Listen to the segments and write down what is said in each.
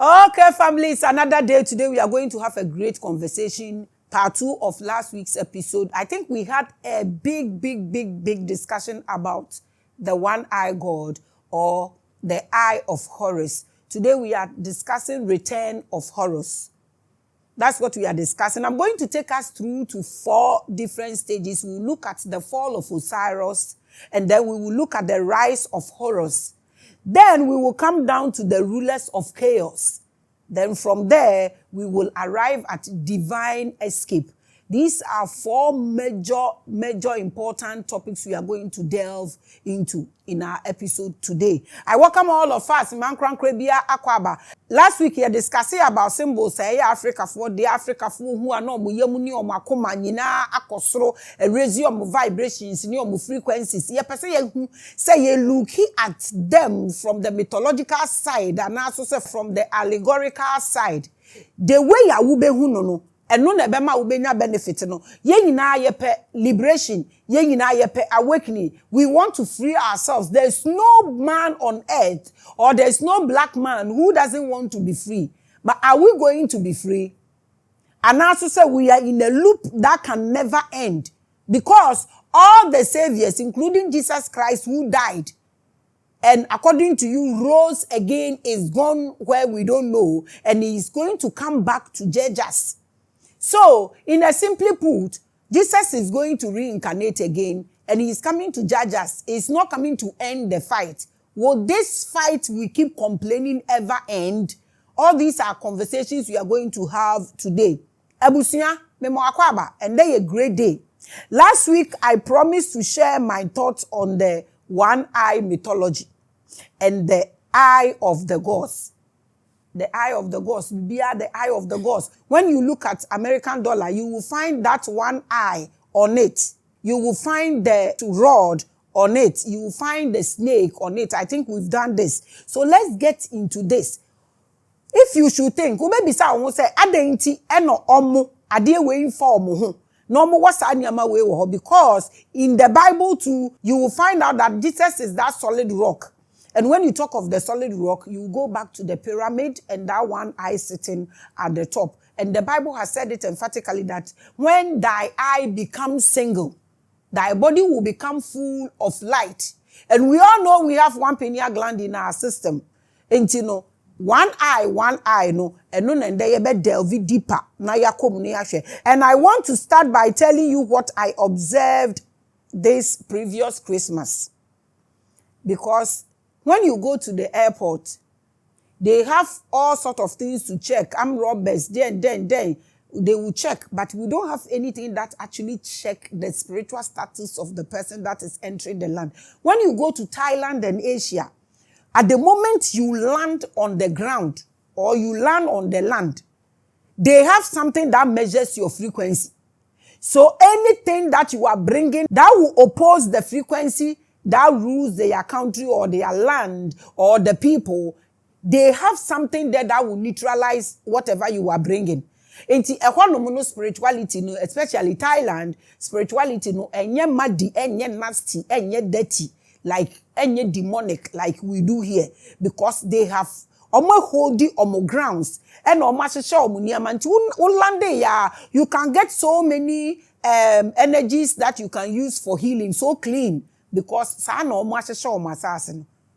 Okay, family, it's another day. Today we are going to have a great conversation. Part 2 of last week's episode. I think we had a big discussion about the one-eye God or the eye of Horus. Today we are discussing return of Horus. That's what we are discussing. I'm going to take us through to 4 different stages. We'll look at the fall of Osiris, and then we will look at the rise of Horus. Then we will come down to the rulers of chaos. Then from there, we will arrive at divine escape. These are 4 major important topics we are going to delve into in our episode today. I welcome all of us. Last week, we discussed about symbols. Africa for the Africa for who are no muyemuni or makoma nina akosro raise your vibrations, your frequencies. Say you look at them from the mythological side and also say from the allegorical side. The way ya ube hunono. And no nebema ubenya benefit no. Ye nyina yepe liberation, ye nyina yepe awakening. We want to free ourselves. There's no man on earth or there's no black man who doesn't want to be free. But are we going to be free? And also say we are in a loop that can never end. Because all the saviors, including Jesus Christ who died, and according to you, rose again, is gone where we don't know, and he is going to come back to judge us. So, in a simply put, Jesus is going to reincarnate again, and he is coming to judge us. He's not coming to end the fight. Will this fight we keep complaining ever end? All these are conversations we are going to have today. Ebusia, memo akwaba, and they a great day. Last week, I promised to share my thoughts on the one-eye mythology and the eye of the gods. The eye of the gods, the eye of the gods. When you look at American dollar, you will find that one eye on it. You will find the rod on it. You will find the snake on it. I think we've done this. So let's get into this. If you should think, maybe someone say, "Adenti eno omu adie we inform ho." No more what's we because in the Bible too, you will find out that Jesus is that solid rock. And when you talk of the solid rock, you go back to the pyramid and that one eye sitting at the top. And the Bible has said it emphatically that when thy eye becomes single, thy body will become full of light. And we all know we have one pineal gland in our system. And you know, one eye, no, and no, and they delve deeper. And I want to start by telling you what I observed this previous Christmas. Because when you go to the airport, they have all sorts of things to check. Armed robbers, then, they will check. But we don't have anything that actually check the spiritual status of the person that is entering the land. When you go to Thailand and Asia, at the moment you land on the ground or you land on the land, they have something that measures your frequency. So anything that you are bringing that will oppose the frequency that rules their country or their land or the people, they have something there that will neutralize whatever you are bringing. Enti ehonomono spirituality no, especially Thailand spirituality no, enye madi, enye nasty, enye dirty, like enye demonic, like we do here, because they have omo holding omo grounds and omo shesha omo niamanti unlande ya. You can get so many energies that you can use for healing, so clean. Because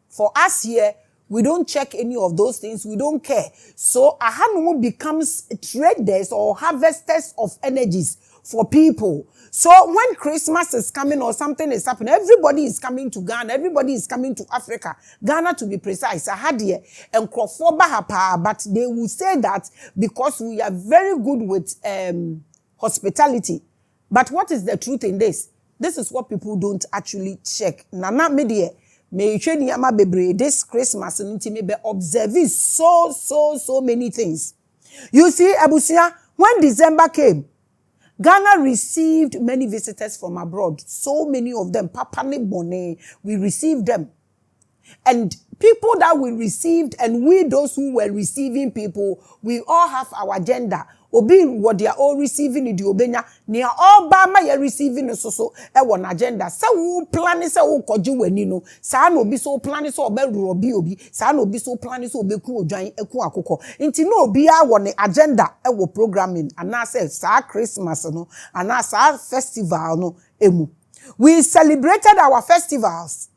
for us here, we don't check any of those things. We don't care. So Ahanumu becomes traders or harvesters of energies for people. So when Christmas is coming or something is happening, everybody is coming to Ghana. Everybody is coming to Africa. Ghana, to be precise. Ahadie and Krofobahapa, but they will say that because we are very good with hospitality. But what is the truth in this? This is what people don't actually check. Nana media may bebre this Christmas and may observe so many things. You see, Abusia, when December came, Ghana received many visitors from abroad. So many of them, Papa Nebone, we received them. And people that we received and we those who were receiving people, we all have our agenda. Obi what they are all receiving in the obenya, near all bama you receiving so one agenda. So who plan is so koju wenino, sa no be so plan is obe obi, sa no be so plan is obe ku ojan eku akoko. Inti no be a one agenda programming and na say sa Christmas no and na sa festival no emu. We celebrated our festivals.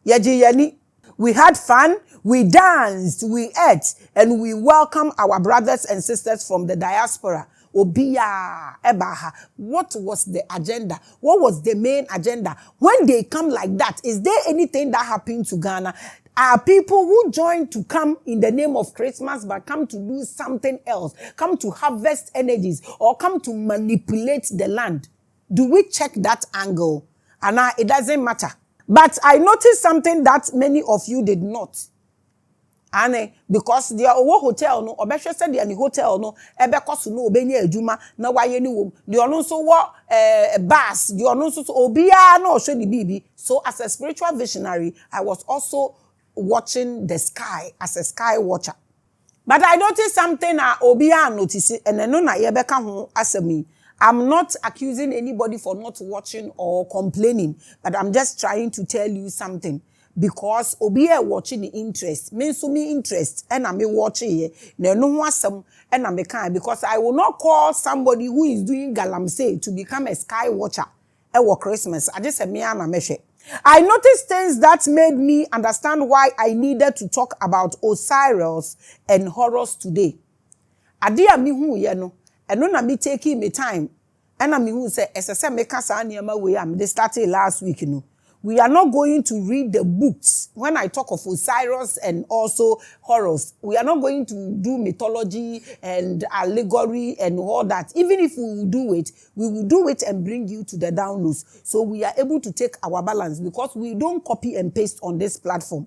Yaji yani. We had fun, we danced, we ate, and we welcome our brothers and sisters from the diaspora. Obiya, Ebaha. What was the agenda? What was the main agenda? When they come like that, is there anything that happened to Ghana? Are people who join to come in the name of Christmas but come to do something else, come to harvest energies, or come to manipulate the land? Do we check that angle? And it doesn't matter. But I noticed something that many of you did not. And because the hotel no, obeshe said the hotel no, ebekosu no obenye adwuma na waye ni wom. The ono so wo bus, the ono so obia no hwe ni bibi. So as a spiritual visionary, I was also watching the sky as a sky watcher. But I noticed something obia notice and no na ye beka ho asemi. I'm not accusing anybody for not watching or complaining, but I'm just trying to tell you something. Because obiye watching the interest, means to me interest, and I'm watching here. No wasam, and I'm kind because I will not call somebody who is doing galamsey to become a sky watcher at Christmas. I just said me and meshe. I noticed things that made me understand why I needed to talk about Osiris and HORUS today. Adia mi hu ye no. And no na me taking me time. And I mean who say SSM make us we am they started last week, you know. We are not going to read the books. When I talk of Osiris and also HORUS, we are not going to do mythology and allegory and all that. Even if we will do it, we will do it and bring you to the downloads. So we are able to take our balance because we don't copy and paste on this platform.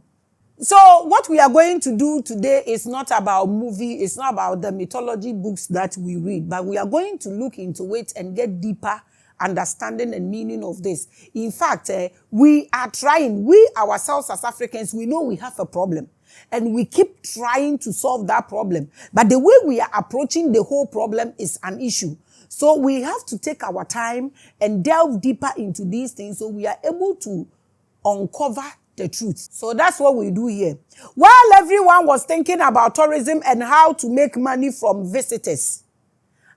So what we are going to do today is not about movie, it's not about the mythology books that we read, but we are going to look into it and get deeper understanding and meaning of this. In fact, we are trying, we ourselves as Africans, we know we have a problem and we keep trying to solve that problem. But the way we are approaching the whole problem is an issue. So we have to take our time and delve deeper into these things so we are able to uncover the truth. So that's what we do here. While everyone was thinking about tourism and how to make money from visitors,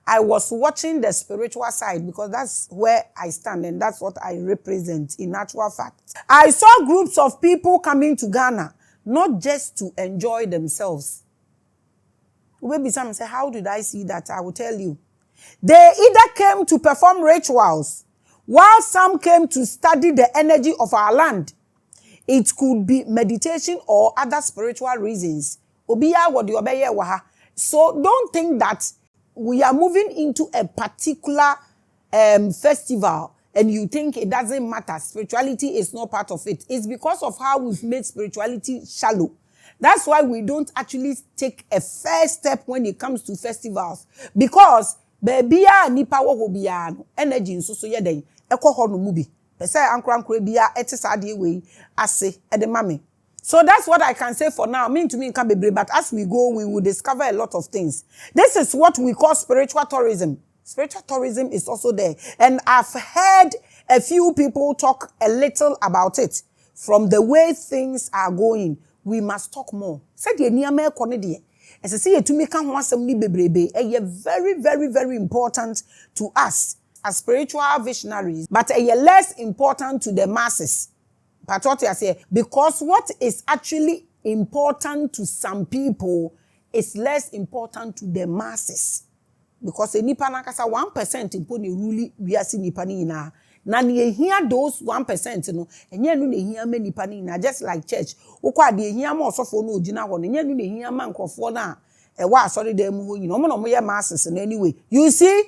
I was watching the spiritual side because that's where I stand and that's what I represent in actual fact. I saw groups of people coming to Ghana, not just to enjoy themselves. Maybe some say, how did I see that? I will tell you. They either came to perform rituals, while some came to study the energy of our land. It could be meditation or other spiritual reasons. So don't think that we are moving into a particular festival and you think it doesn't matter. Spirituality is not part of it. It's because of how we've made spirituality shallow. That's why we don't actually take a first step when it comes to festivals. Because baby nipa wo biya no energy nso so yeden ekọ no mu bi. Pese ankra biya etisade we ase e de mame. So that's what I can say for now. Mean to me can be brave, but as we go, we will discover a lot of things. This is what we call spiritual tourism. Spiritual tourism is also there. And I've heard a few people talk a little about it. From the way things are going, we must talk more. Said ye niyama konedi. As I say, to me can wasem ni bebrebe. Very, very, very important to us as spiritual visionaries, but less important to the masses. But what I say, because what is actually important to some people is less important to the masses. Because nipa nakasa 1% impo ni ruli wiasi nipa ni na. Na ni hear those 1% no, enye nu ne hear me nipa ni na, just like church. Okwa de hear ma osofo no ogina ho no, enye nu ne hear ma nkrofo na wa asori dem ho yin. Omo no mo ye masses no anyway. You see,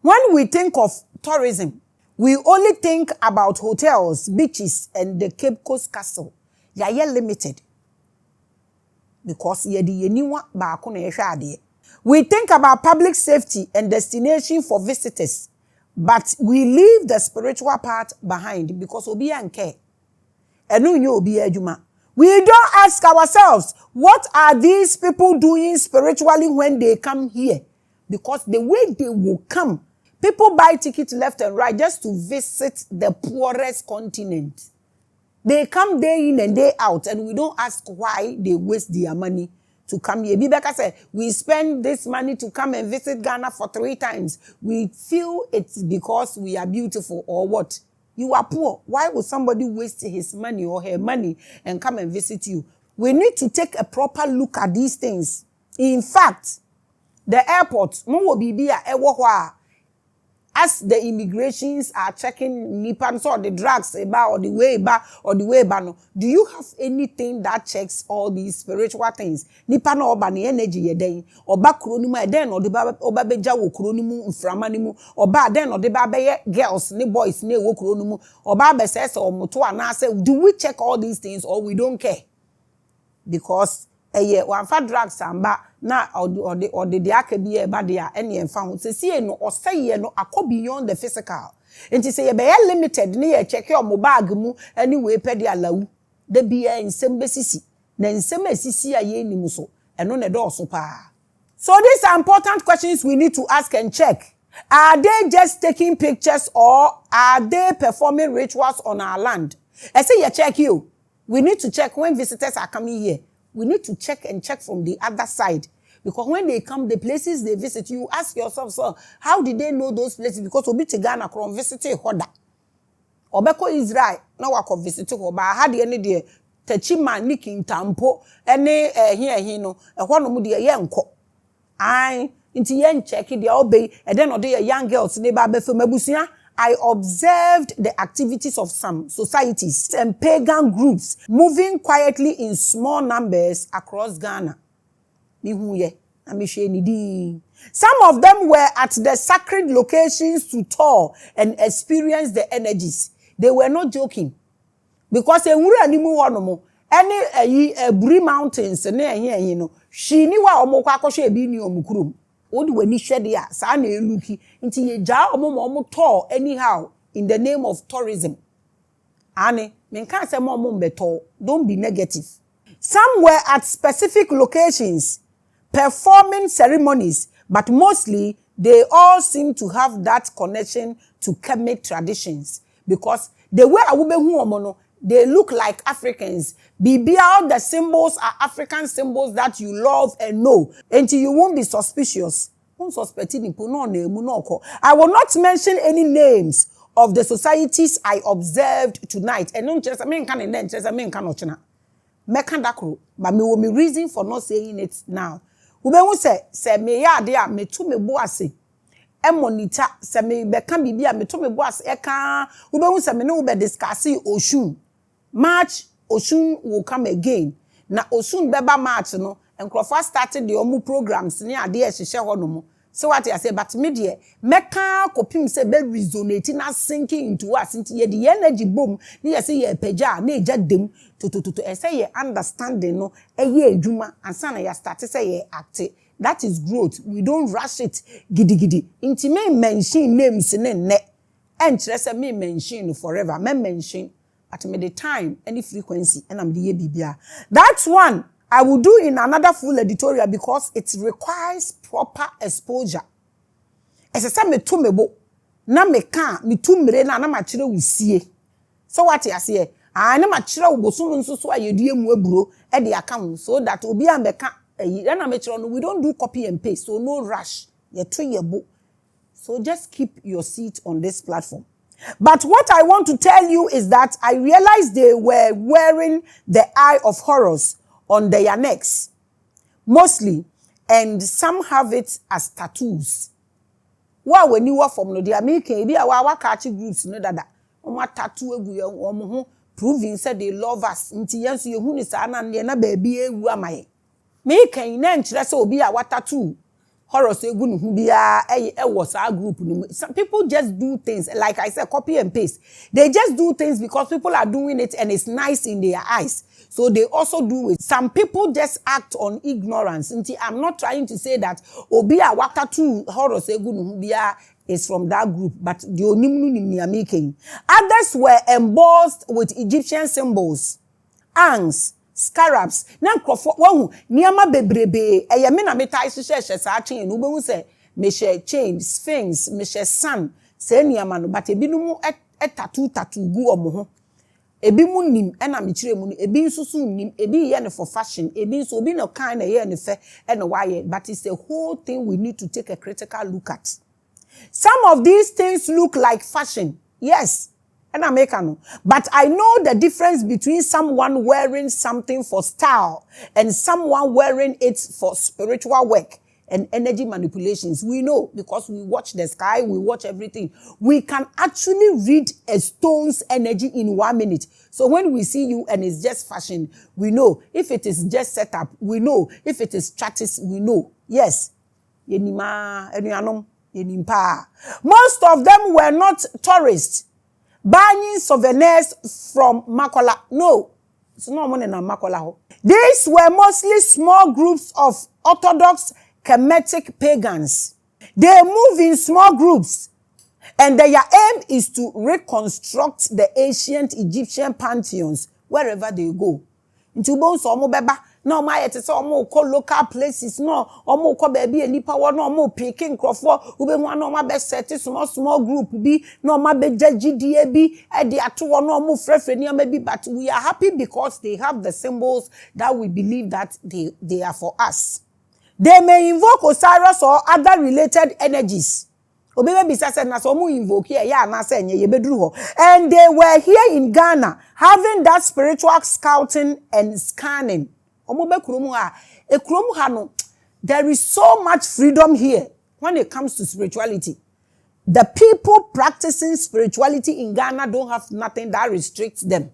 when we think of tourism, we only think about hotels, beaches, and the Cape Coast Castle. Yaye limited. Because yedi yeniwa baako na yehwe ade. We think about public safety and destination for visitors. But we leave the spiritual part behind because obi anke. Enu nye obi adwuma. We don't ask ourselves, what are these people doing spiritually when they come here? Because the way they will come, people buy tickets left and right just to visit the poorest continent. They come day in and day out, and we don't ask why they waste their money to come here. Bibeka said, we spend this money to come and visit Ghana for 3 times. We feel it's because we are beautiful or what? You are poor. Why would somebody waste his money or her money and come and visit you? We need to take a proper look at these things. In fact, the airport, as the immigrations are checking Nipan, so the drugs or the way no, do you have anything that checks all these spiritual things? Nipan or bani energy ye day or back kronimu den or the obabeja wo kronimu mframanimu or ba den or the babe girls ni boys ni wo kronimu or babe says or moto anase. Do we check all these things or we don't care? Because one for drugs and ba na or the akabi e ba dia ene enfa ho se sie no o say no akọ beyond the physical. Enti say ye be limited ni ye check your bag mu anyway pe dia lawu da bia nsem besisi na nsem asisi aye nimu so eno ne do so pa. So these are important questions we need to ask and check. Are they just taking pictures or are they performing rituals on our land? I say you check you. We need to check when visitors are coming here. We need to check and check from the other side. Because when they come, the places they visit, you ask yourself, so how did they know those places? Because obi to Ghana from visiting Hoda. Obeko Israel, now I can visit Hoba. I had any day, Techima, Nikin Tampo, any here, no, a one of the young cock. I, into yen check it, they obey, and then the young girls, neighbor Befumabusia. I observed the activities of some societies and pagan groups moving quietly in small numbers across Ghana. Some of them were at the sacred locations to tour and experience the energies. They were not joking. Because any Buri Mountains, she knew what Omokakoshe being Omukurum. Odi weni hwede ya sa na eluki nti ye ja omo tour anyhow in the name of tourism. Ane men kan say mo mbeto, don't be negative. Some were at specific locations performing ceremonies, but mostly they all seem to have that connection to Kemet traditions because the way awubehu omo no, they look like Africans. All the symbols are African symbols that you love and know. Until you won't be suspicious. I will not mention any names of the societies I observed tonight. And don't just I mean can then just I mean cannot china. Mekandakro, but me will be reason for not saying it now. Ube say me ya dia me to me boase. Emonita se me beka bibia me to me boase eka ube say me no be discussing Oshun. March Oshun will come again. Na Oshun beba March no enkrofo started the omu programs ni ade e hihye ho no mo. So what I say but me de meka kopim say be resonate na sinking into us into ye the energy boom ni say ye peja na eja dem to say ye understanding no eye adwuma ansa na ya start say ye act. That is growth. We don't rush it gidi. Inti me mention names ne enkyere say me mention forever. Me mention at me the time, any frequency, and I'm the bibia. That's one I will do in another full editorial because it requires proper exposure. As I said, me to me bo, na me can me to me na ma chire wusie. So what I say, I na ma chire ubosun nso so ayedie mu eburo e de aka so that obi ambeka na me chire no we don't do copy and paste, so no rush. Ye to ye bo. So just keep your seat on this platform. But what I want to tell you is that I realized they were wearing the eye of HORUS on their necks, mostly, and some have it as tattoos. Wa when you were from no, they are making be our catchy groups, no dada. Tattoo egu proving said they love us. Inti yansu yehu ni sa na na baby ewu amaye. Me kan na nkyere se obi a tattoo. HORUS egu nu hu bia e was our group. Some people just do things like I said, copy and paste. They just do things because people are doing it and it's nice in their eyes. So they also do it. Some people just act on ignorance. I'm not trying to say that Obia Wakatu HORUS Egunubia is from that group, but the Onimunu making. Others were embossed with Egyptian symbols, angs, scarabs na nkrofo wahu niama bebrebe eye me na metai hye saa chain no behu se me share chain sphinx me share sun se niama no but ebinumu tatu gu omo ho ebi mu nim na me kire mu no ebi nsusu nim ebi ye ne for fashion ebi nso obi no kind na ye ne fe na why but it's a whole thing we need to take a critical look at. Some of these things look like fashion, yes, and American, but I know the difference between someone wearing something for style and someone wearing it for spiritual work and energy manipulations. We know because we watch the sky, we watch everything. We can actually read a stone's energy in 1 minute. So when we see you and it's just fashion, we know. If it is just setup, we know. If it is strategy, we know. Yes. Most of them were not tourists buying souvenirs from Makola. No, it's not money na Makola. These were mostly small groups of Orthodox Kemetic pagans. They move in small groups, and their aim is to reconstruct the ancient Egyptian pantheons wherever they go. Into bones or mobeba. No, my it is almost call local places. No, almost call baby and nipa one no more picking Crawford. Ube one no my best set is small group be no my be GDAB and the atu no more fresh maybe, but we are happy because they have the symbols that we believe that they are for us. They may invoke Osiris or other related energies. And they were here in Ghana having that spiritual scouting and scanning. There is so much freedom here when it comes to spirituality. The people practicing spirituality in Ghana don't have nothing that restricts them.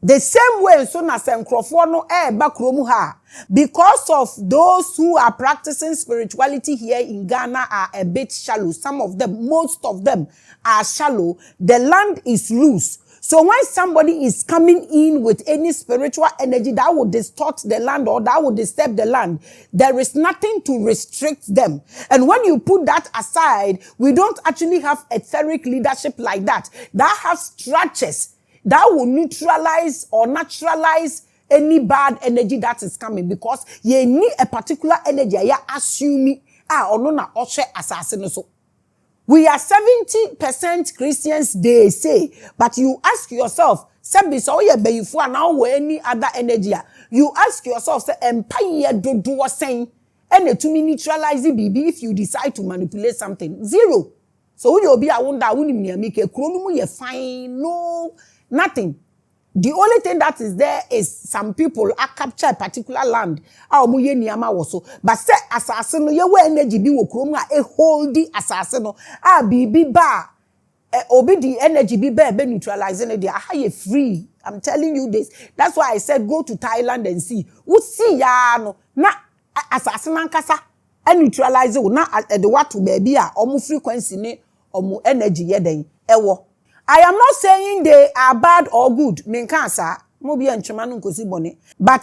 The same way, so na senkrofo because of those who are practicing spirituality here in Ghana are a bit shallow. Some of them, most of them are shallow. The land is loose. So when somebody is coming in with any spiritual energy that would distort the land or that would disturb the land, there is nothing to restrict them. And when you put that aside, we don't actually have etheric leadership like that. That has structures that will neutralize or naturalize any bad energy that is coming, because you need a particular energy you assume or no na oshe assassin. So we are 70% Christians, they say, but you ask yourself, any other energy, you ask yourself, say empire do was saying and to neutralize the BB if you decide to manipulate something. Zero. So you'll be a wonder make a chronomu fine, no nothing. The only thing that is there is some people are capture a particular land. But say assassin, you energy be wokroma a holdy assassin. Bibi bar obi the energy be neutralizing it. They are free. I'm telling you this. That's why I said go to Thailand and see. What see ya no na assassin ankasa and neutralize it na the what to baby omu frequency ne omu energy yeden ewo. I am not saying they are bad or good, but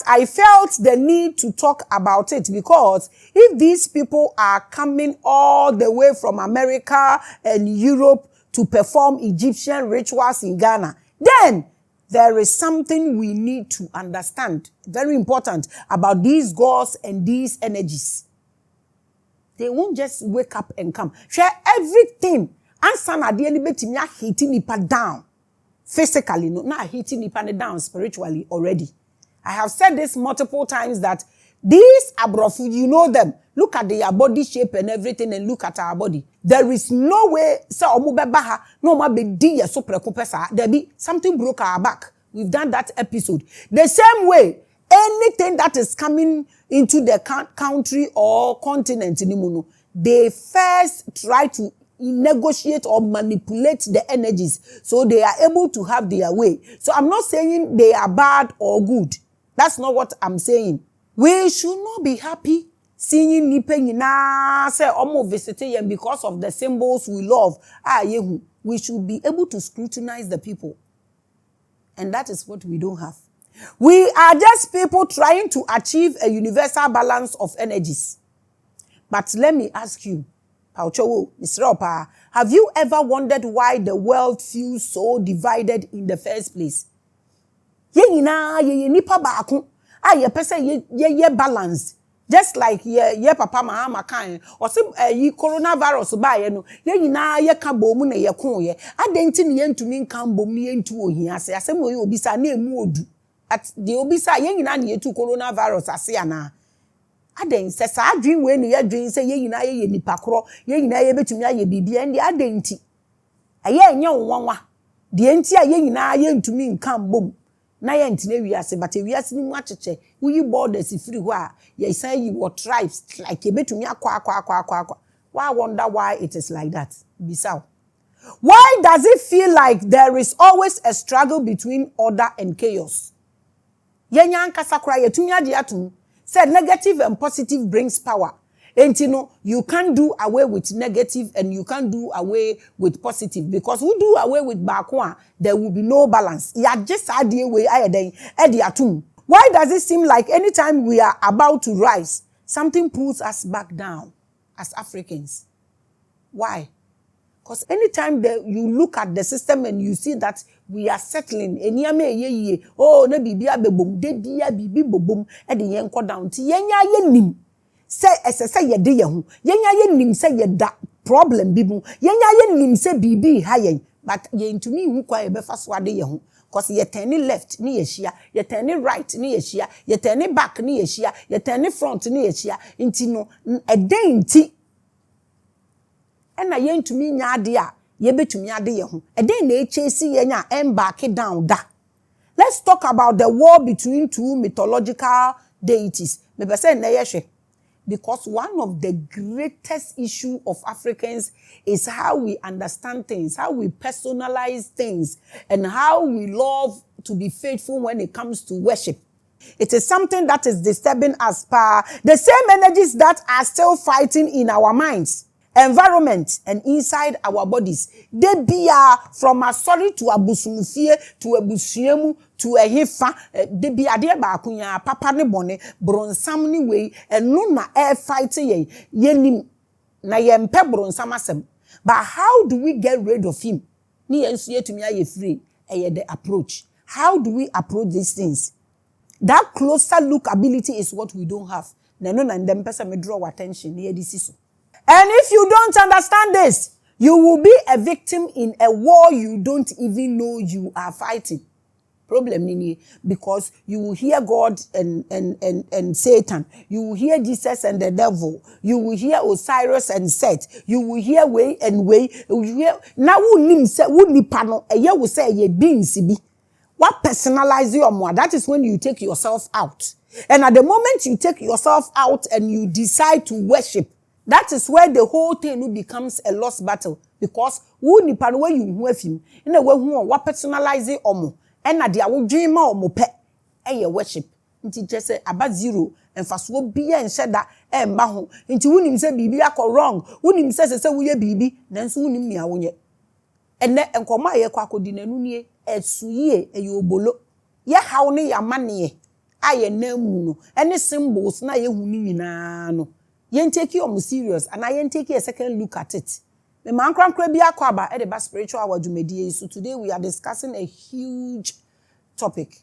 I felt the need to talk about it because if these people are coming all the way from America and Europe to perform Egyptian rituals in Ghana, then there is something we need to understand, very important, about these gods and these energies. They won't just wake up and come. Share everything. Answer na de ni betimi hitting nipa down physically, no na hitting nipa down spiritually already. I have said this multiple times that these abrofu, you know them, look at their body shape and everything and look at our body. There is no way say omo beba ha no ma be di so prekopesa there be something broke our back. We've done that episode. The same way anything that is coming into the country or continent they first try to negotiate or manipulate the energies so they are able to have their way. So I'm not saying they are bad or good. That's not what I'm saying. We should not be happy seeing nipe say omo visiting because of the symbols we love. We should be able to scrutinize the people. And that is what we don't have. We are just people trying to achieve a universal balance of energies. But let me ask you, have you ever wondered why the world feels so divided in the first place? Ye nyina ye nipa baako a ye pese ye balance. Just like ye papa Maame kan or say yi coronavirus ba ye no ye nyina ye ka bom na ye kon ye adenti ne ye ntumi nkan bom ne ye ntu ohia ase asem oye obisa na emu odu at the obisa ye nyina ne ye tu coronavirus ase ana aden se sa adwin we ne ye dwin se ye nyina ye nipa koro ye nyina ye betumi aye bibia ndi adenti aye enye wonwa de enti aye nyina ye ntumi nkan bom na ye ntine wiase but wiase ni mu acheche wuyi borders free ho a ye say you what tribes like ye betumi akwa why wonder why it is like that bisao why does it feel like there is always a struggle between order and chaos ye nyanka sakura ye tumi ade atum said negative and positive brings power. And you know, you can't do away with negative and you can't do away with positive because we do away with bakwa, there will be no balance. Ya just idea way atum. Why does it seem like anytime we are about to rise, something pulls us back down as Africans? Why? Because anytime you look at the system and you see that we are settling, oh, ne bibia bebom, de bia bibi bobom, and the yenko down to yenya yenim. Say ye de ye yenya nim say ye da problem bibu yenya nim say bibi hayen but ye ntumi hu kwa ye befa so ade ye hu cause ye turn left ni ye hia ye turn right ni ye hia ye turn back ni ye hia ye turn front ni ye hia nti no eden nti ena ye ntumi nya ade a ye betumi ade ye hu eden na echesi ye nya back down da. Let's talk about the war between two mythological deities me be say na ye hwe. Because one of the greatest issue of Africans is how we understand things, how we personalize things, and how we love to be faithful when it comes to worship. It is something that is disturbing us. The same energies that are still fighting in our minds, environment, and inside our bodies. They be from a sorry to a busumufie to a busiemu to a hifa. They be a dear bakunya papa ne bone bronsam ni way and no na air fighting ye na yempe bronsam asem. But how do we get rid of him? Ni ensuye to me ye free the approach. How do we approach these things? That closer look ability is what we don't have. Na no na ndem pesa me draw attention near this issue. And if you don't understand this, you will be a victim in a war you don't even know you are fighting. Problem nini, because you will hear God and Satan. You will hear Jesus and the devil. You will hear Osiris and Seth. You will hear way and way. You will hear now who say who ni pano ye will say ye being sibi. What personalize your more? That is when you take yourself out. And at the moment you take yourself out and you decide to worship, that is where the whole thing becomes a lost battle. Because who ni pan where you have him in a way who what personalize it omo and na dia wo dream omo pe e worship. Nti just say about zero and fast wo bia and said that mba ho. Nti wunim say bibi akọ wrong. Wunim say wo ye bibi nanso wunim ni awonye. Enne enkoma ye kwa akodi nanu nie esuye eyobolo. Ye hawo ne yamane aye namu no. Any symbols na ye huni nyina no. Yen take you serious and I yen take a second look at it. Me man krankra bi akwaba e the spiritual awadumedie. So today we are discussing a huge topic.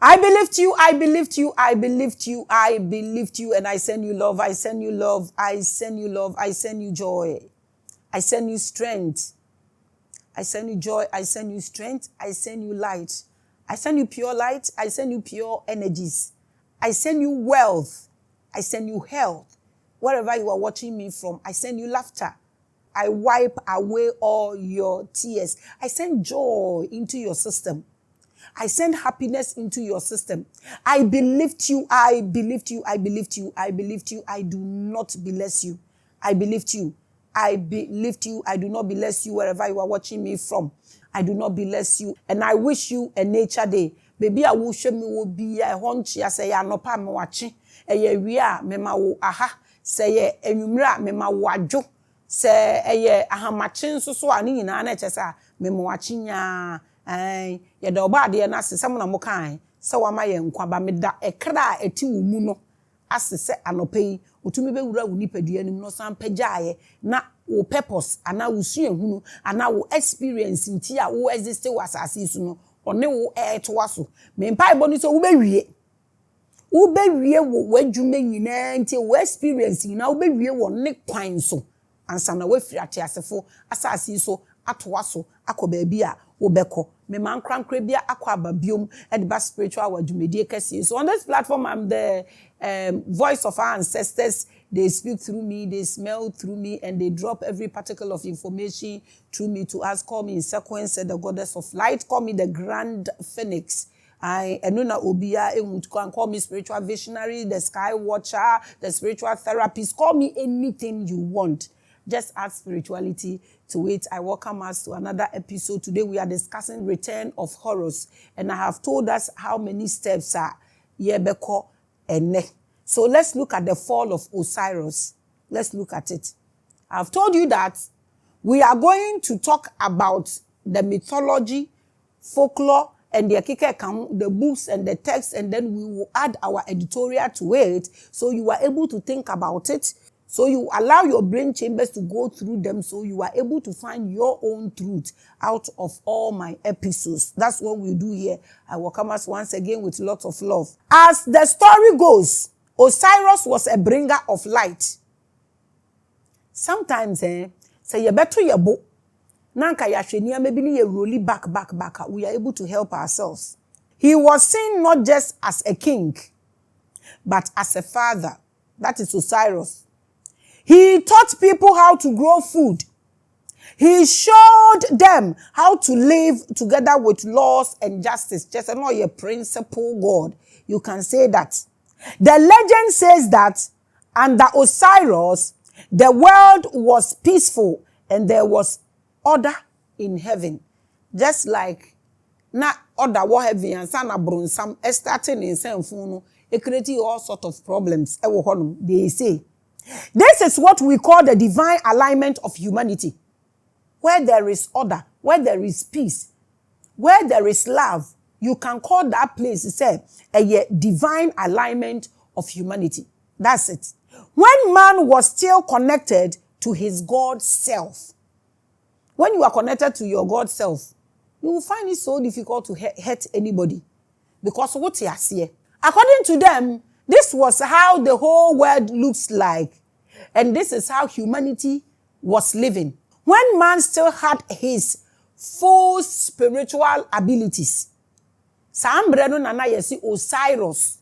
I believed you, I believed you, I believed you, I believed you, and I send you love, I send you love, I send you love, I send you joy, I send you strength, I send you joy, I send you strength, I send you light, I send you pure light, I send you pure energies, I send you wealth, I send you health, wherever you are watching me from, I send you laughter, I wipe away all your tears, I send joy into your system. I send happiness into your system. I believed you. I believed you. I believed you. I believed you. I do not bless you. I believed you. I believed you. I do not bless you wherever you are watching me from. I do not bless you. And I wish you a nature day. Baby, I will show me will be a honchi. I say, no pa me watching. Eye wia me ma wo aha. Say enumra me ma wajo. Say eye aha machin so ani nyina na chesa me ma watching ya. ye da oba de na asesem na mo kan se wa ma ye nkwa ba meda ekra eti wo mu no asese anopai otumi be wura wo nipadua nim no san pagyae na wo purpose ana wo suahunu ana wo experience nti a wo exist wo asase su no one wo to aso me mpa ibo ni so wo be wie wo adwuma nyina nti wo experience nyina wo be wie wo ne kwan so ansa na wo firi atiasefo asase so ato aso akoba bia wo beko me man krankra bia akwa babiom e the spiritual wadwumedie kese. So on this platform I'm the voice of our ancestors. They speak through me, they smell through me, and they drop every particle of information through me to us. Call me in sequence, the goddess of light. Call me the grand phoenix. I enuna obia can call me spiritual visionary, the sky watcher, the spiritual therapist. Call me anything you want. Just add spirituality to it. I welcome us to another episode. Today we are discussing return of HORUS, and I have told us how many steps are yebeko ene. So let's look at the fall of Osiris. Let's look at it. I've told you that we are going to talk about the mythology, folklore, and the books and the text, and then we will add our editorial to it so you are able to think about it. So you allow your brain chambers to go through them so you are able to find your own truth out of all my episodes. That's what we do here. I welcome us once again with lots of love. As the story goes, Osiris was a bringer of light. Sometimes, say you better your book. Nanka yashenia maybe ni rolly back. We are able to help ourselves. He was seen not just as a king, but as a father. That is Osiris. He taught people how to grow food. He showed them how to live together with laws and justice. Just not a principle God. You can say that. The legend says that under Osiris, the world was peaceful and there was order in heaven. Just like na order what heaven and sana bronsam starting in same phone, it created all sort of problems. They say. This is what we call the divine alignment of humanity. Where there is order, where there is peace, where there is love, you can call that place, say, a divine alignment of humanity. That's it. When man was still connected to his God self, when you are connected to your God self, you will find it so difficult to hurt anybody. Because what you see, according to them, this was how the whole world looks like. And this is how humanity was living. When man still had his full spiritual abilities. Sambreno nana yesi Osiris.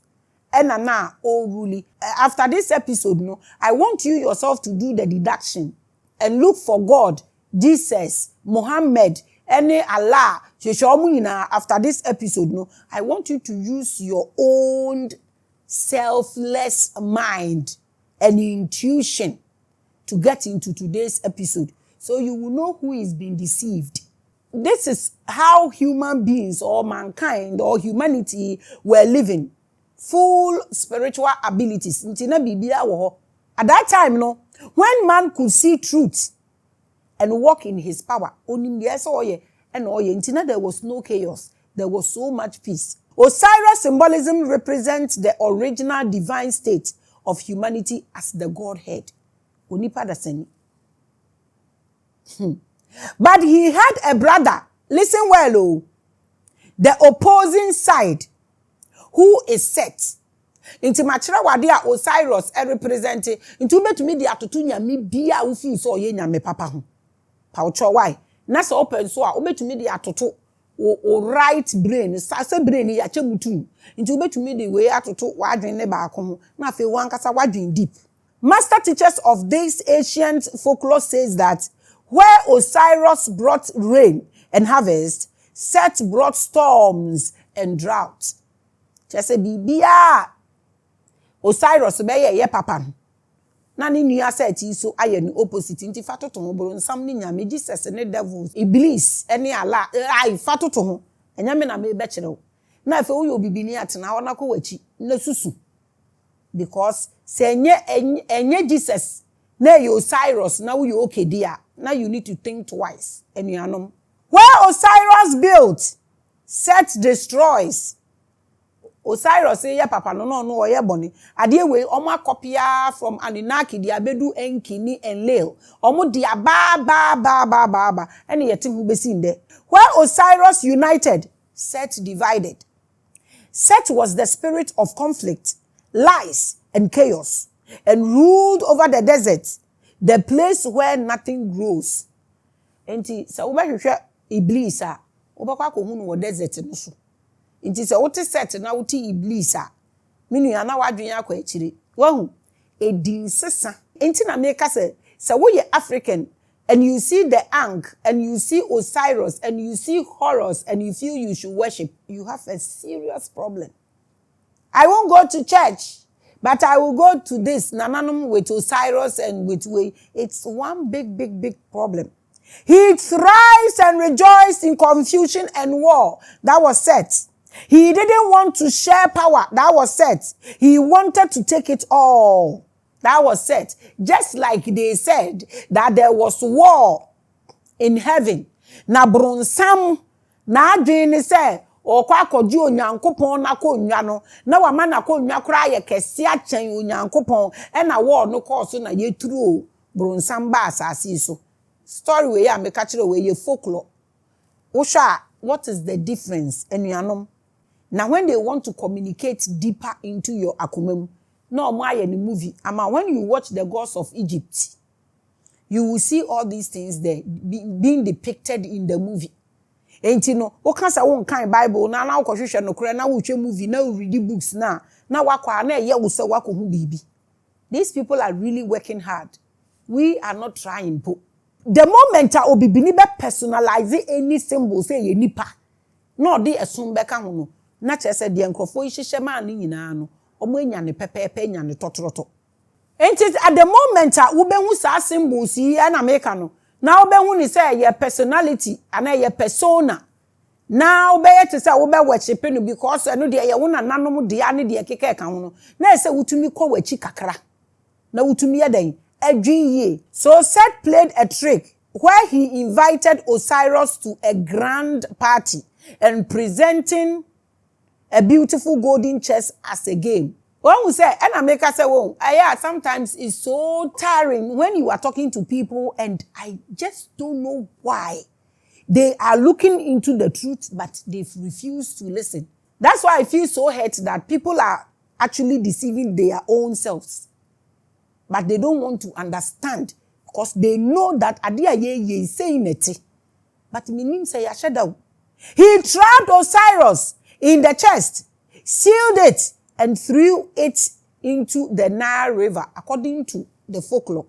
Enana Oruli. After this episode, no, I want you yourself to do the deduction and look for God, Jesus, Muhammad, any Allah. After this episode, no, I want you to use your own selfless mind and intuition to get into today's episode so you will know who is being deceived. This is how human beings or mankind or humanity were living. Full spiritual abilities. At that time, no, when man could see truth and walk in his power, there was no chaos. There was so much peace. Osiris symbolism represents the original divine state of humanity as the Godhead. But he had a brother, listen well, oh, the opposing side, who is Set. Inti machira wadia Osiris represented into betumi dia totunya mi bia ufi so ye nyame papa ho. Pa ucho why? Na se open so a obetumi dia toto o right brain sase brain ya chemutu nti obetumi di we atoto wadwen ne ba ko na fe wan kasa wadwen deep. Master teachers of this ancient folklore says that where Osiris brought rain and harvest, Set brought storms and drought. Just say bibia Osiris be ye papa na ni nua Set so aye no opposite nti fatoto ho boro nsam ni nyame Jesus ne devils Iblis ene ala ai fatoto ho enyame na me be kire na afa wo bibini atena wona ko wachi na susu because se enye Jesus na ye Osiris na wo okay dia na you need to think twice enuanom. Where Osiris built, Set destroys. Osiris say ya papa no oye boni. Ade we omo akopia from Anunnaki dia bedu Enkini and Enlil. Omo dia ba. Ene yete hu besi nde. Where Osiris united, Set divided. Set was the spirit of conflict, lies, and chaos, and ruled over the desert, the place where nothing grows. Enti sa ubahwehwe Iblis a ubakwa ko hu no wo desert no so. Enti se wote Set na wote Iblis a menu ana wadwen akwa akire. Wahu edin sesa. Enti na make say wo ye African and you see the Ankh and you see Osiris and you see HORUS and you feel you should worship, you have a serious problem. I won't go to church, but I will go to this Nananum with Osiris and with way. It's one big problem. He thrives and rejoiced in confusion and war. That was Set. He didn't want to share power. That was Set. He wanted to take it all. That was Set. Just like they said that there was war in heaven. Na bronsam na adwene se okwa akoju onyankopon na konwa no na wama na konwa kra ye kese achen onyankopon e na war no course na yeturu bronsam ba asase so. Story we ya make kire we ye folklore. Usha, what is the difference enuanom? Now when they want to communicate deeper into your akumem, no more any movie. Ama when you watch the gods of Egypt, you will see all these things there being depicted in the movie. And you know, o kan sa won kan Bible na na ukwohwehwe no kure na wuhwe movie na read books na wakwa na ye wo se wakohu bibi. These people are really working hard. We are not trying po. The moment obibini be personalize any symbol say ye nipa. No dey esun beka ho no. Na chese de enkrofo ihihye ma ne nyina no. Omo enya ne pepepe enya ne totoroto. And at the moment wo be hu sa symbols yi na make no. Now be hu ni say your personality and your persona. Now be yet say wo be worship no because no de ye wo nananom de ane de keke ka ho no. Na say wutumi kɔ wachi kakra. Na wutumi yeden adwin ye. So Set played a trick where he invited Osiris to a grand party and presenting a beautiful golden chest as a game. When we say, and I make us say, well, yeah, sometimes it's so tiring when you are talking to people and I just don't know why. They are looking into the truth, but they've refused to listen. That's why I feel so hurt that people are actually deceiving their own selves. But they don't want to understand because they know that adia ye is saying it. But minim say shadow. He trapped Osiris in the chest, sealed it, and threw it into the Nile River, according to the folklore.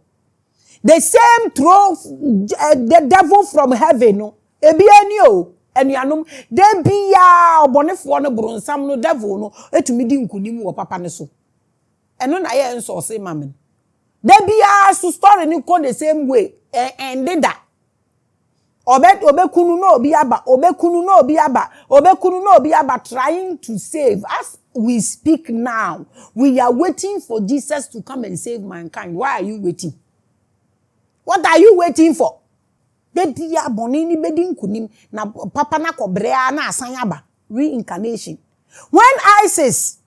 The same throw the devil from heaven, no, ebianio, and yanum, de biya bonefo no bronsam no devil no, etumi di nkunimu wo papa ne so. Eno na ye nso say mamen. De biya so story ni go the same way, and did that. Obekunu no obi aba trying to save. As we speak now, we are waiting for Jesus to come and save mankind. Why are you waiting? What are you waiting for? Baby ya bonini bedin kunim na papa na kobrea na asanyaba. Reincarnation. When Isis,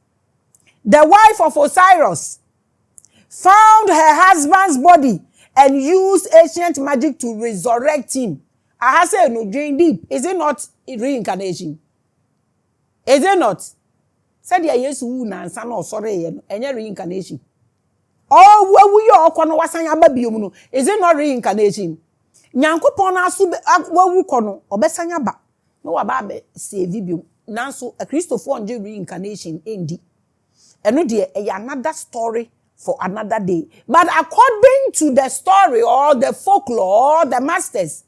the wife of Osiris, found her husband's body and used ancient magic to resurrect him, I say no drain deep. Is it not reincarnation? Is it not? Said ya Yesu na nsa no sorry enye reincarnation. Oh, where we are kono wasan aba biom no. Is it not reincarnation? Nyankopon na asu wawu kono obesan aba. No waba be save biom. Nanso a Christopher onje reincarnation endi. Eno de another story for another day. But according to the story or the folklore or the masters,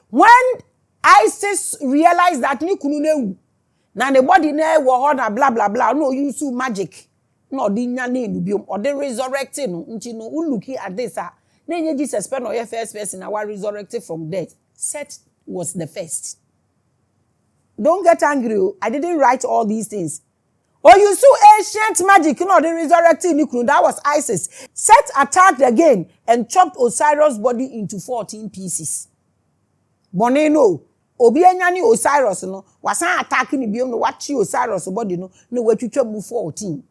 when Isis realized that ni kunu newu na the body na wo ho na blah blah blah no use magic no di nya na enu biom or the resurrecting no nti no looking at this na nye Jesus pe no ye first person na wa resurrected from death. Set was the first. Don't get angry. I didn't write all these things. Oh, you saw ancient magic, no, the resurrecting Nikunu. That was Isis. Set attacked again and chopped Osiris' body into 14 pieces. Boneno, obi anyane Osiris no wasan attack ni biom no wachi Osiris body no na watwitwa mu 14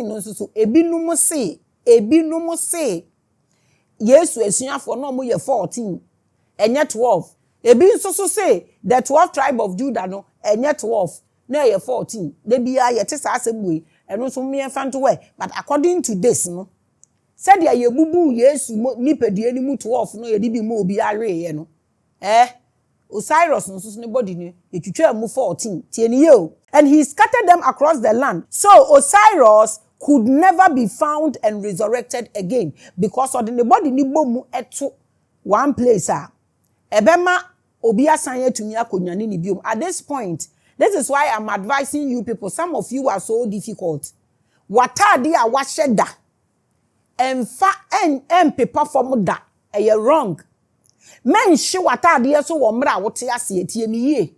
no so ebinum se Yesu esuafo no mo ye 14 enye 12 ebi nso so say the 12 tribe of Judah no enye 12 na ye 14 de bia ye te sa asebue eno so me fanto we but according to this no said ya ye bubu Yesu nipadua ni mu 12 no ye di bi mo obi awe ye no Osiris no so ne body ni ye twitwa mu 14 tie ni ye. And he scattered them across the land, so Osiris could never be found and resurrected again because of the body ni bomu eto one place ebema obi asanye tumi akonyane ni biom. At this point, this is why I'm advising you people. Some of you are so difficult. Watade a washeda emfa paper form da eye wrong. Men hye watade so wo mra wote ase etie mi ye.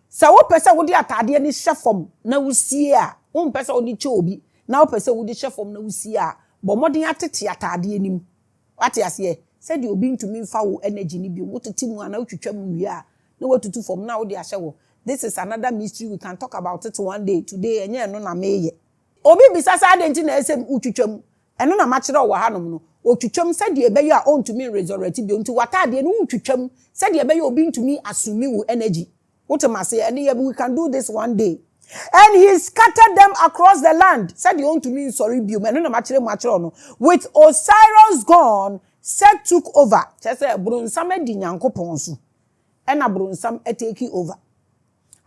Sa wo pese wo di atade ni hye fom na wusie a, wo pese wo di che obi na wo pese wo di hye fom na wusie a, bo modern atete atade nim. Wate ase said you being to me fa wo energy ni bi wo tete mu ana wotwitwa mu wi a na wotutu fom na wo di ahye wo. This is another mystery. We can talk about it one day. Today enye no na meye. Obi bisasa adenti na esem utwitwam. Eno na ma kire wo hanom no. Otwitwam said ye be ya on to me resurrect bi onti watade no utwitwam said ye be ya obi to me assume wo energy. What am I say? We can do this one day. And he scattered them across the land. Said you own to me sorry bi eno na ma kire no. With Osiris gone, Seth took over. Just say brunsam edi nyankopon so. Ena brunsam take over.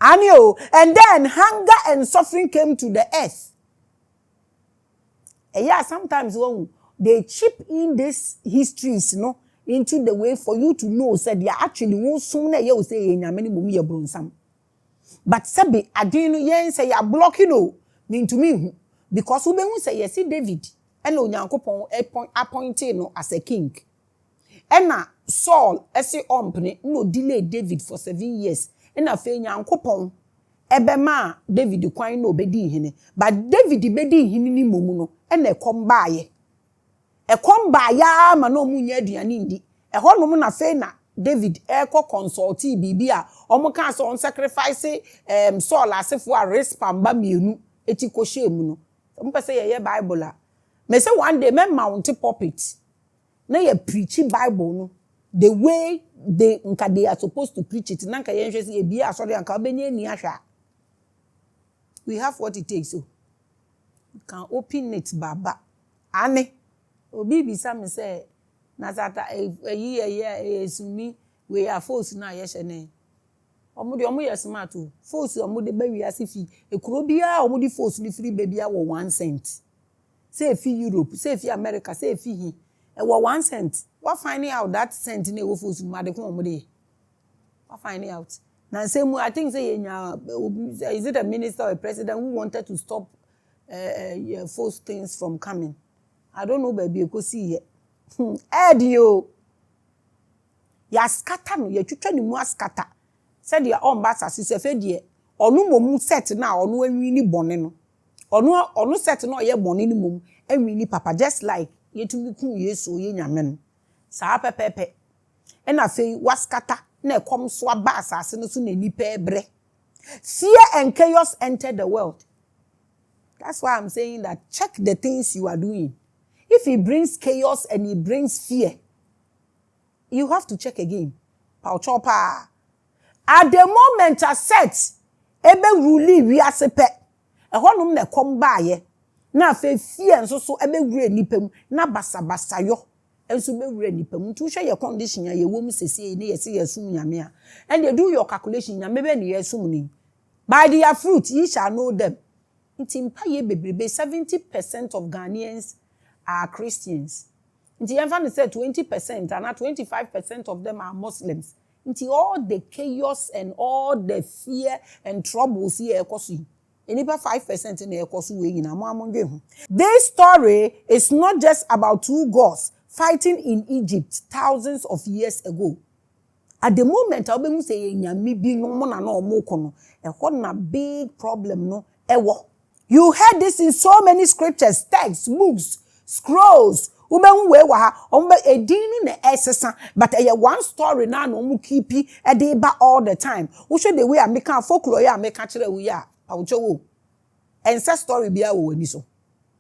And then hunger and suffering came to the earth. And yeah, sometimes when they chip in these histories, into the way for you to know, said they actually won't soon you say many mummy brunsam. But sabi adino yen say ya blocking mean to me because we say yes David and onyankopon appointed as a king. And Saul ese ompne no delay David for 7 years. And afa nyankopon ebema David kwan no obedi hene but David bedi hene ni momu no na ekom baaye ya ma no munya aduane ndi ehonom na fe na David consulti bibia omo kan so on sacrifice Saul asefo a respamba mienu eti kohye mu no mpese ye Bible a me say one day me mount pulpit na ye preach Bible no the way they are supposed to preach it. Nanka yenhwe se ebia asori anka obenye ni ahwa. We have what it takes so. You can open it baba. Ane obi bisa me say nazata esumi we are force na yeshene. Omo ye smart o. Force omo de ba wi asifi. Ekuro bia omo de force ni free baby a 1 cent. Say fi Europe, say fi America, say fi hi. E 1 cent. What finding out that cent in a force made what finding out now same I think say is it a minister or a president who wanted to stop false things from coming? I don't know baby you see edio ya scatter no ya twitwa ni mu scatter said ya on bass asise fe de onu mom set na onu anwi ni bone no onu set na ye bone ni mom anwi ni papa just like yetumi ku Yesu ye nyame no sa pepepe ena fei waskata na ekom so aba asase no so na nipa ebre. Fear and chaos entered the world. That's why I'm saying that check the things you are doing. If he brings chaos and he brings fear, you have to check again. Pauchopa. At the moment I set ebe ruli wi asepe ehonum na ekom baaye na fe fear nso so ebe wure nipam na basabasa yo enso be wure nipam tu hwe your condition ya yewom sese ne yesi yesum nyame a and they do your calculation nyame be ne yesum ni by their fruit ye shall know them. Ntimpa ye bebrebe 70% of Ghanaians are Christians. Nti yemfa say 20% and 25% of them are Muslims. Nti all the chaos and all the fear and troubles here ekosu enipa 5% in ekosu we nyina mo amondwe ho. This story is not just about two gods fighting in Egypt thousands of years ago. At the moment obemu say nyame bi no mo na na omoko no ehọ na big problem no ewo. You heard this in so many scriptures, texts, books, scrolls, Ubehu we wa ha, ombe edinu ne esesa, but one story na no mu keepi e ba all the time. We show the way I make folklore ya make kire we ya. Awucho wo. Ensa story bia wo ni so.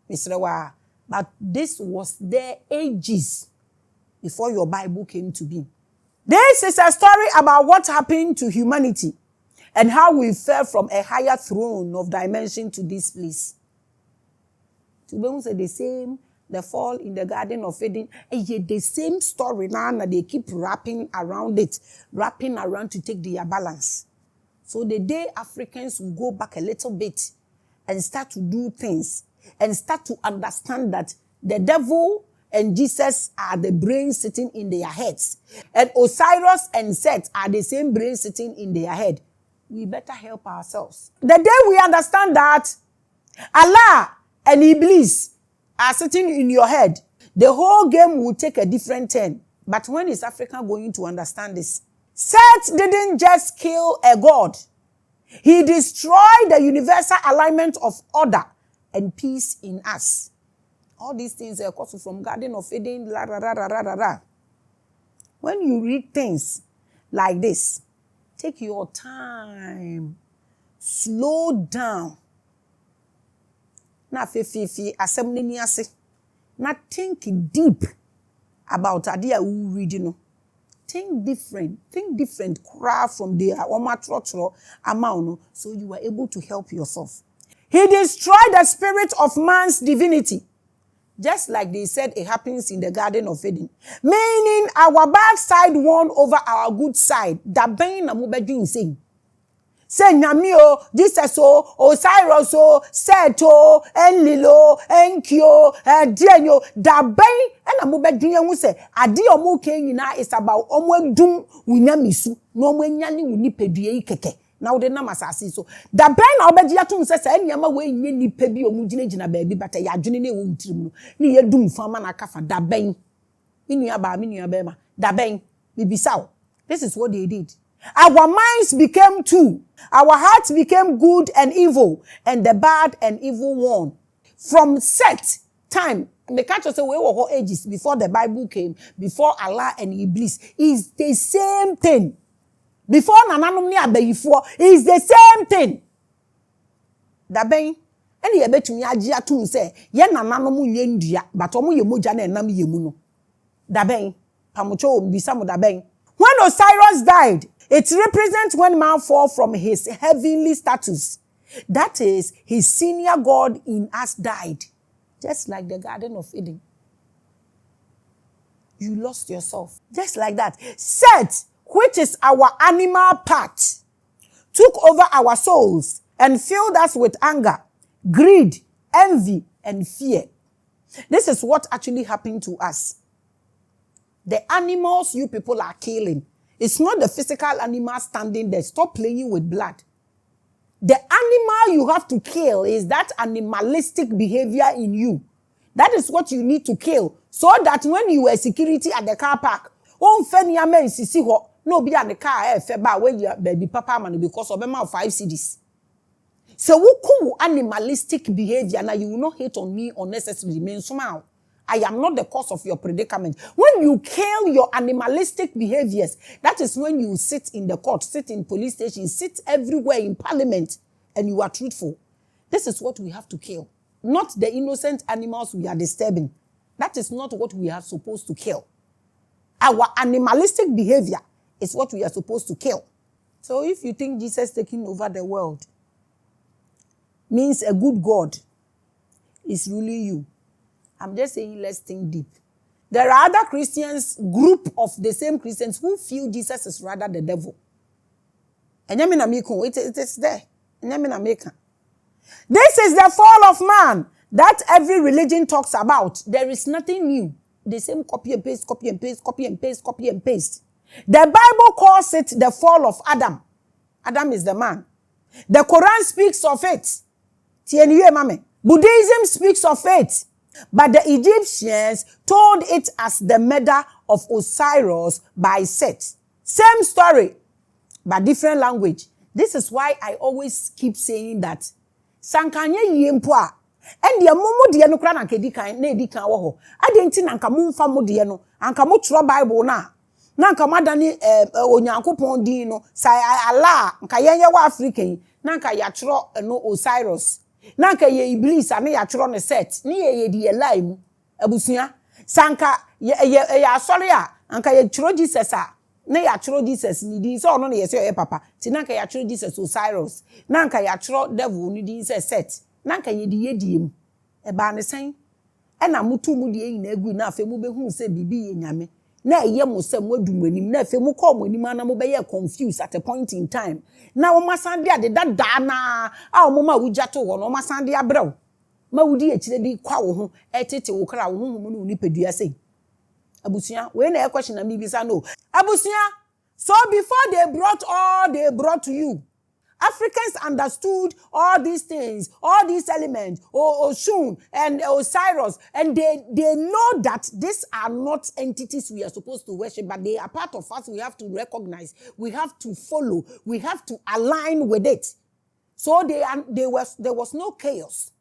Misrewa. But this was there ages before your Bible came to be. This is a story about what happened to humanity and how we fell from a higher throne of dimension to this place. To say the same, the fall in the Garden of Eden, and yet the same story now, and they keep wrapping around to take their balance. So the day Africans will go back a little bit and start to do things and start to understand that the devil and Jesus are the brain sitting in their heads, and Osiris and Set are the same brain sitting in their head, we better help ourselves. The day we understand that Allah and Iblis are sitting in your head, the whole game will take a different turn. But when is Africa going to understand this? Set didn't just kill a god. He destroyed the universal alignment of order and peace in us. All these things are course from Garden of Eden. When you read things like this, take your time. Slow down. Na fe assembly ni ase. Na think deep about idea we read, you know. Think different, craft from there, amount, so you are able to help yourself. He destroyed the spirit of man's divinity, just like they said it happens in the Garden of Eden. Meaning our bad side won over our good side. That being a mubedin saying. Say Nyamio, Jesus Osiris Seto, Enlilo, Enkyo, Dienyo, Dabay, and a mubedin who say, Adio Mokena is about Omwe Winyamisu, no Wenyani Winipedi keke. Now the namasasi so. Dabay na obediatum says, Enyama way ni pebi omujina baby, but a yajuni wutrim. Ni dum fama na kafa, Dabay. Minu Dabay, Bibisao. This is what they did. Our minds became two. Our hearts became good and evil, and the bad and evil won. From set time, the catch us away were ages before the Bible came, before Allah and Iblis, is the same thing. Before Nananumni Abeyifo, is the same thing. Dabeng, and ye bet me ajia tun say, ye Nananumu yendia, but omu ye moja na nam yemuno. Dabeng, pamucho bisamu dabeng. When Osiris died, it represents when man fall from his heavenly status. That is, his senior God in us died. Just like the Garden of Eden. You lost yourself. Just like that. Set, which is our animal part, took over our souls and filled us with anger, greed, envy, and fear. This is what actually happened to us. The animals you people are killing, it's not the physical animal standing there. Stop playing with blood. The animal you have to kill is that animalistic behavior in you. That is what you need to kill. So that when you were security at the car park, no be at the car when you baby papa man because of 5 CDs. So who animalistic behavior now you will not hate on me unnecessarily means somehow. I am not the cause of your predicament. When you kill your animalistic behaviors, that is when you sit in the court, sit in police station, sit everywhere in parliament, and you are truthful. This is what we have to kill. Not the innocent animals we are disturbing. That is not what we are supposed to kill. Our animalistic behavior is what we are supposed to kill. So if you think Jesus taking over the world means a good God is ruling you, I'm just saying, let's think deep. There are other Christians, group of the same Christians, who feel Jesus is rather the devil. And it is there. This is the fall of man that every religion talks about. There is nothing new. The same copy and paste, copy and paste, copy and paste, copy and paste. The Bible calls it the fall of Adam. Adam is the man. The Quran speaks of it. Buddhism speaks of it. But the Egyptians told it as the murder of Osiris by Set. Same story, but different language. This is why I always keep saying that Sankanye yempwa And the momo de no kra na nka di kan na edi kan wo ho adenti na nka momfa mo de no anka mo tro bible na nka madane onyankopon din no sai Allah nka yenye wa african na nka ya tro no Osiris na nka ye iblis ane ya tro ne set ne ye di elai mu abusua sanka ya asori a anka ye tro Jesus a na ya tro Jesus ni din so ono ne ye se papa ti na nka ya tro Jesus Osiris na nka ya tro devil ni din se set na nka ye di yediem e ba ne sen e na mutu mu de yin agu na afa mu behu se bibi ye nyame na eye mo se mo adumanim na afa mu call mo anim na mo be ye confused at a point in time na wo masande ade da na a wo ma wujato wo no masande abrew ma wudi e kire di kwa wo ho e tete wo kra wo ho mu ni pedua sei abusia we na e question na bibisa no abusia so before they brought to you Africans understood all these things, all these elements, Oshun and Osiris, and they know that these are not entities we are supposed to worship, but they are part of us. We have to recognize, we have to follow, we have to align with it. So there was no chaos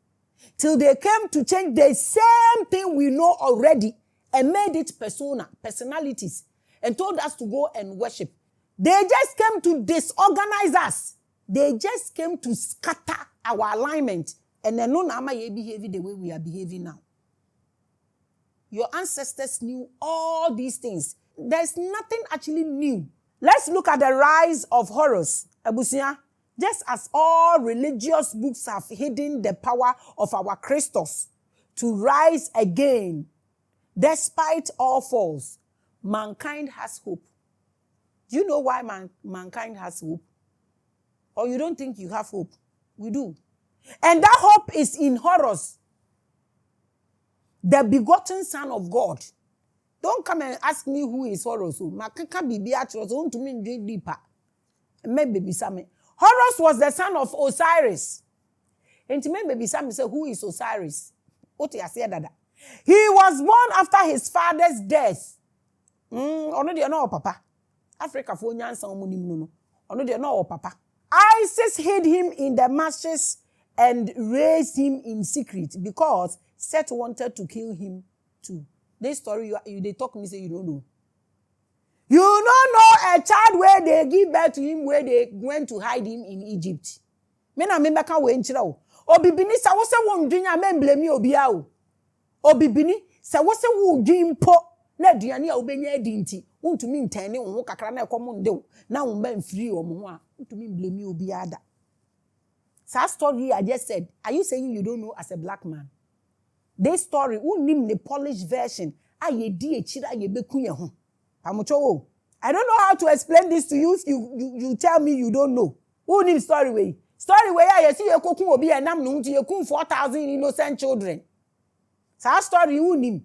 till they came to change the same thing we know already and made it personalities, and told us to go and worship. They just came to disorganize us. They just came to scatter our alignment. And then no nama ye behaving the way we are behaving now. Your ancestors knew all these things. There's nothing actually new. Let's look at the rise of HORUS. Abusia, just as all religious books have hidden the power of our Christos to rise again, despite all falls, mankind has hope. Do you know why mankind has hope? Or you don't think you have hope? We do. And that hope is in HORUS, the begotten Son of God. Don't come and ask me who is HORUS. Makaka bibi atros want to mean deeper. Maybe bisame. HORUS was the son of Osiris. And maybe bisame say who is Osiris? What you say dada? He was born after his father's death. Ono de no papa. Africa for nyansa omunim no. Ono de no papa. Isis hid him in the marshes and raised him in secret because Seth wanted to kill him too. This story, they talk me say you don't know. You don't know a child where they give birth to him, where they went to hide him in Egypt. Me na member kan we nchira o. Obibini sa wo se wo ndwenya me blame obia o. Obibini sa wo se wo dwin po na aduane a obenya adi nti wontumi ntane wo ho kakra na ekomo ndew na wo mba mfiri wo ho a wontumi blame obia da. That story I just said, are you saying you don't know as a black man? This story, unim the Polish version, I don't know how to explain this to you if you tell me you don't know. Unim story way. Story way, I see a cocoon will be a nam no to 4,000 innocent children. That story, unim.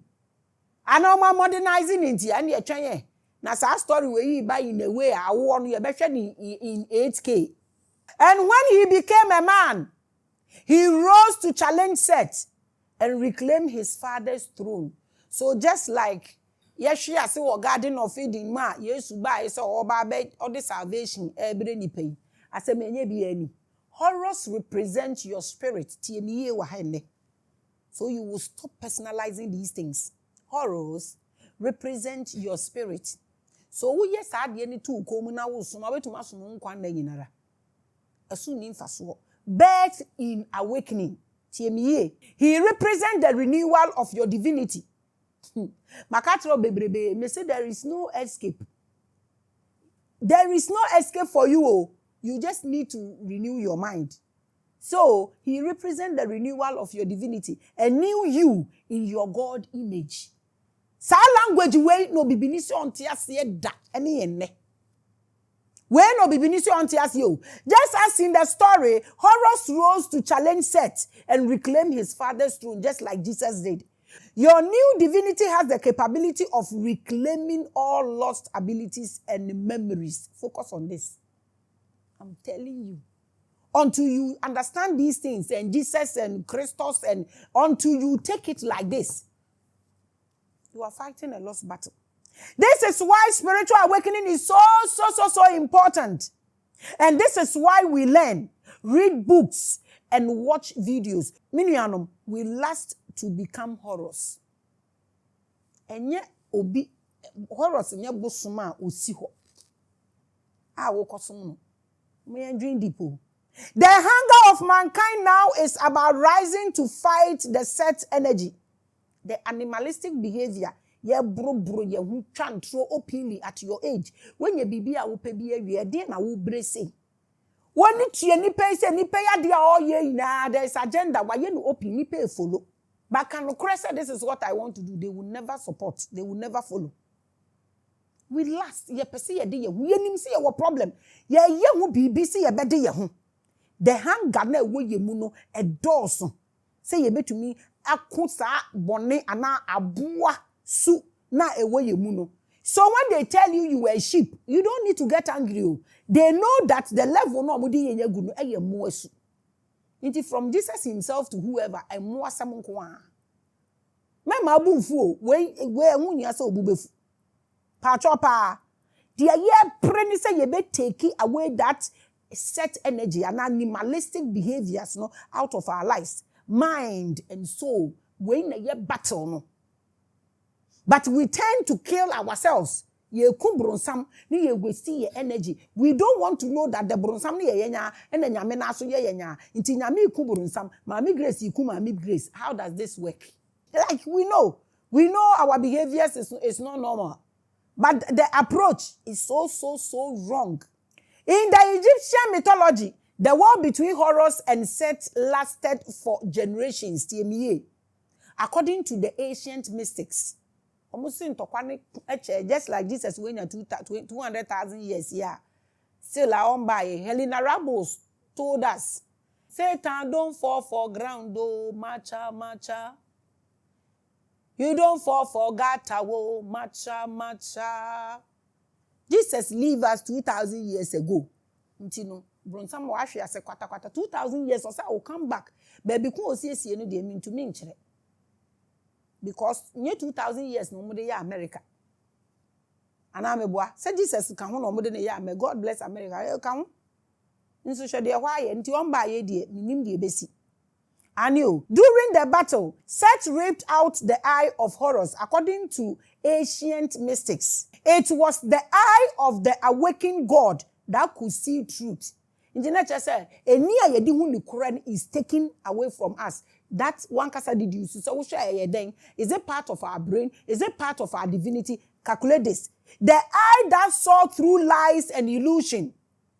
I know my modernizing into and you're trying. Now, that story where you buy in a way, I warn you, better in 8K. And when he became a man, he rose to challenge Seth and reclaim his father's throne. So just like Yeshua say wa garden of Eden ma Yesu ba say oba be all the salvation every ni pay. I say menye bi ani. HORUS represent your spirit. Tie mi ye wa hene. So you will stop personalizing these things. HORUS represent your spirit. So wo yes ade ni tu komu na wo so ma betuma so no nkwa na nyinara. Birth in awakening. He represents the renewal of your divinity. Makatro bebrebe, me say there is no escape. There is no escape for you. You just need to renew your mind. So he represents the renewal of your divinity, a new you in your God image. Sa language way no bibinisi onti ase da ene enne. When Obibinisi Ontias you, just as in the story, HORUS rose to challenge Seth and reclaim his father's throne, just like Jesus did. Your new divinity has the capability of reclaiming all lost abilities and memories. Focus on this. I'm telling you. Until you understand these things, and Jesus and Christos, and until you take it like this, you are fighting a lost battle. This is why spiritual awakening is so important. And this is why we learn. read books, and watch videos. Minianum, we last to become HORUS. And yet, obi HORUS nye bosoma osi ho. Wokosum no. Me dream deep. The hunger of mankind now is about rising to fight the set energy. The animalistic behavior, ye bro ye hu twantro openly at your age. When ye bibi a wo pe bi awie de na wo brese. Woni tie nipa se nipa ya de all ye na there is agenda why you no open nipa follow. But can say this is what I want to do, they will never support, they will never follow. We last ye pese ye de ye hu ye nim se ye wo problem. Ye hu bibi se ye be de ye hu. The hunger na wo ye mu no e dooso. Say ye betumi akosa bone ana aboa su na ewo ye mu no. So when they tell you you were a sheep, you don't need to get angry. They know that the level no mo di ye gu no e ye mo asu. Inti from Jesus himself to whoever e mo asam nko a. Me ma bunfu we hu nya se obubefu. Pa chopa. The ye pray ni say ye be take away that set energy and animalistic behaviors no out of our lives, mind and soul. We in a battle no. But we tend to kill ourselves. Ye kumbronsam ni ye waste your energy. We don't want to know that the bronsam ni ye yenya and the nyame na so ye yenya. Inti nyame kumbronsam, Maame Grace yiku Maame Grace. How does this work? Like we know our behaviors is not normal. But the approach is so wrong. In the Egyptian mythology, the war between HORUS and Set lasted for generations. According to the ancient mystics, almost just like Jesus when 200,000 years, still on by Helena Rabos told us, Satan don't fall for ground, oh, macha. You don't fall for gata, oh, macha. Jesus leave us 2,000 years ago. Ntino, bronsam wa hwe ase kwata 2,000 years or say will come back. Baby kun osiesie no de mean to me nkyere. Because near 2,000 years no mo de ya America. Ana meboa, say Jesus kan ho no mo de ne ya, may God bless America. Kan ho. Nso hwe de hwa ye nti on ba ye de minim de besi. Anio, during the battle, Set ripped out the eye of HORUS according to ancient mystics. It was the eye of the awakened God that could see truth. In the nature said, is taken away from us. That one kasa did you so is it part of our brain? Is it part of our divinity? Calculate this. The eye that saw through lies and illusion.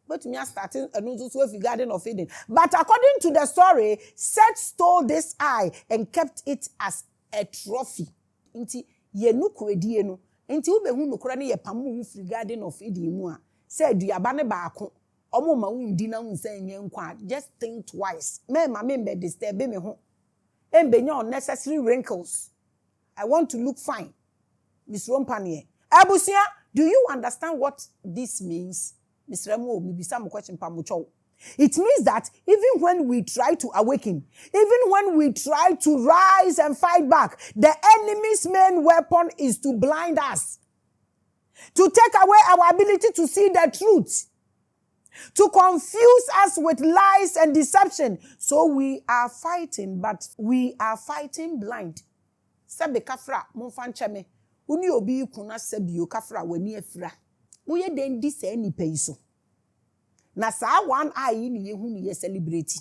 But me starting a Garden of Eden. But according to the story, Set stole this eye and kept it as a trophy. Inti ye no kwedi no. Inti ube hu no kora ne ye pamu free Garden of Eden mu a. Say duaba ne baako. Omo ma wundi na unse nye nkwa. Just think twice. Me be disturb me ho. Embe nya unnecessary wrinkles. I want to look fine. Miss Rompanie. Abusia, do you understand what this means? Mr. Remo, maybe some question pamucho. It means that even when we try to awaken, even when we try to rise and fight back, the enemy's main weapon is to blind us, to take away our ability to see the truth, to confuse us with lies and deception. So we are fighting, but we are fighting blind. Sebe kafra, monfancheme, uni obi kuna sebio kafra weni efra. Uye den di se ni peiso. Na sa one eye ni yehu ni ye celebrate.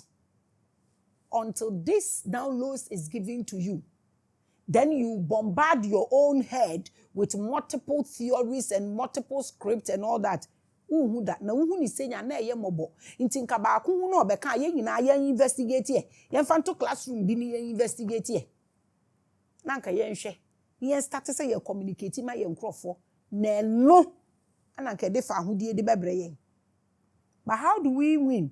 Until this download is given to you, then you bombard your own head with multiple theories and multiple scripts and all that. Uhu that na uhu ni senya na ye mobo. Inti nka ba ko hu na obeka ye nyina ye investigate ye. Ye fanto classroom bi ni ye investigate ye. Na nka ye nhwe. Ye start say ye communicate ma ye nkrofo. Na no ana nka de fa ahodie de bebre ye. But how do we win?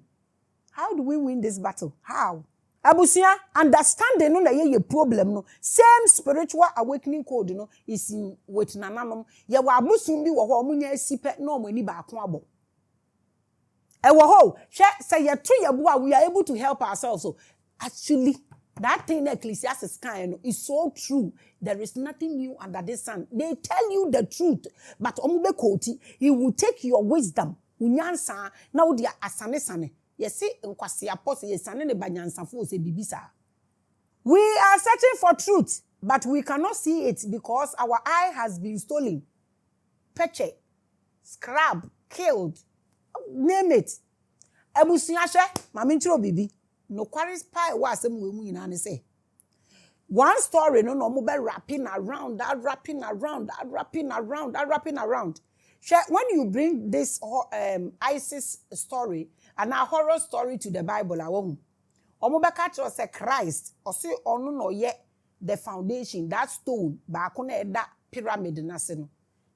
How do we win this battle? How? Abusia, understanding no na ye problem no. Same spiritual awakening code no is in with nananom. Ye wa abusum bi wo ho omunya sipe na omani ba ako abo. E wo ho, say ye to ye bo we are able to help ourselves. So actually that thing Ecclesiastes kind is so true. There is nothing new under the sun. They tell you the truth, but omube koti, he will take your wisdom. Unyansa na udia asane sane Yesi nkwase apose yesane ne banyansafo se bibisa. We are searching for truth, but we cannot see it because our eye has been stolen. Peche, scrap, killed, name it. Ebusunyahwe, mame ntiro bibi. No quarry spy wa asem we mu nyina ne say. One story no mo be wrapping around. When you bring this ISIS story and a horror story to the Bible, omo be catch us say Christ or say onu no ye the foundation, that stone ba ko na eda pyramid na se no.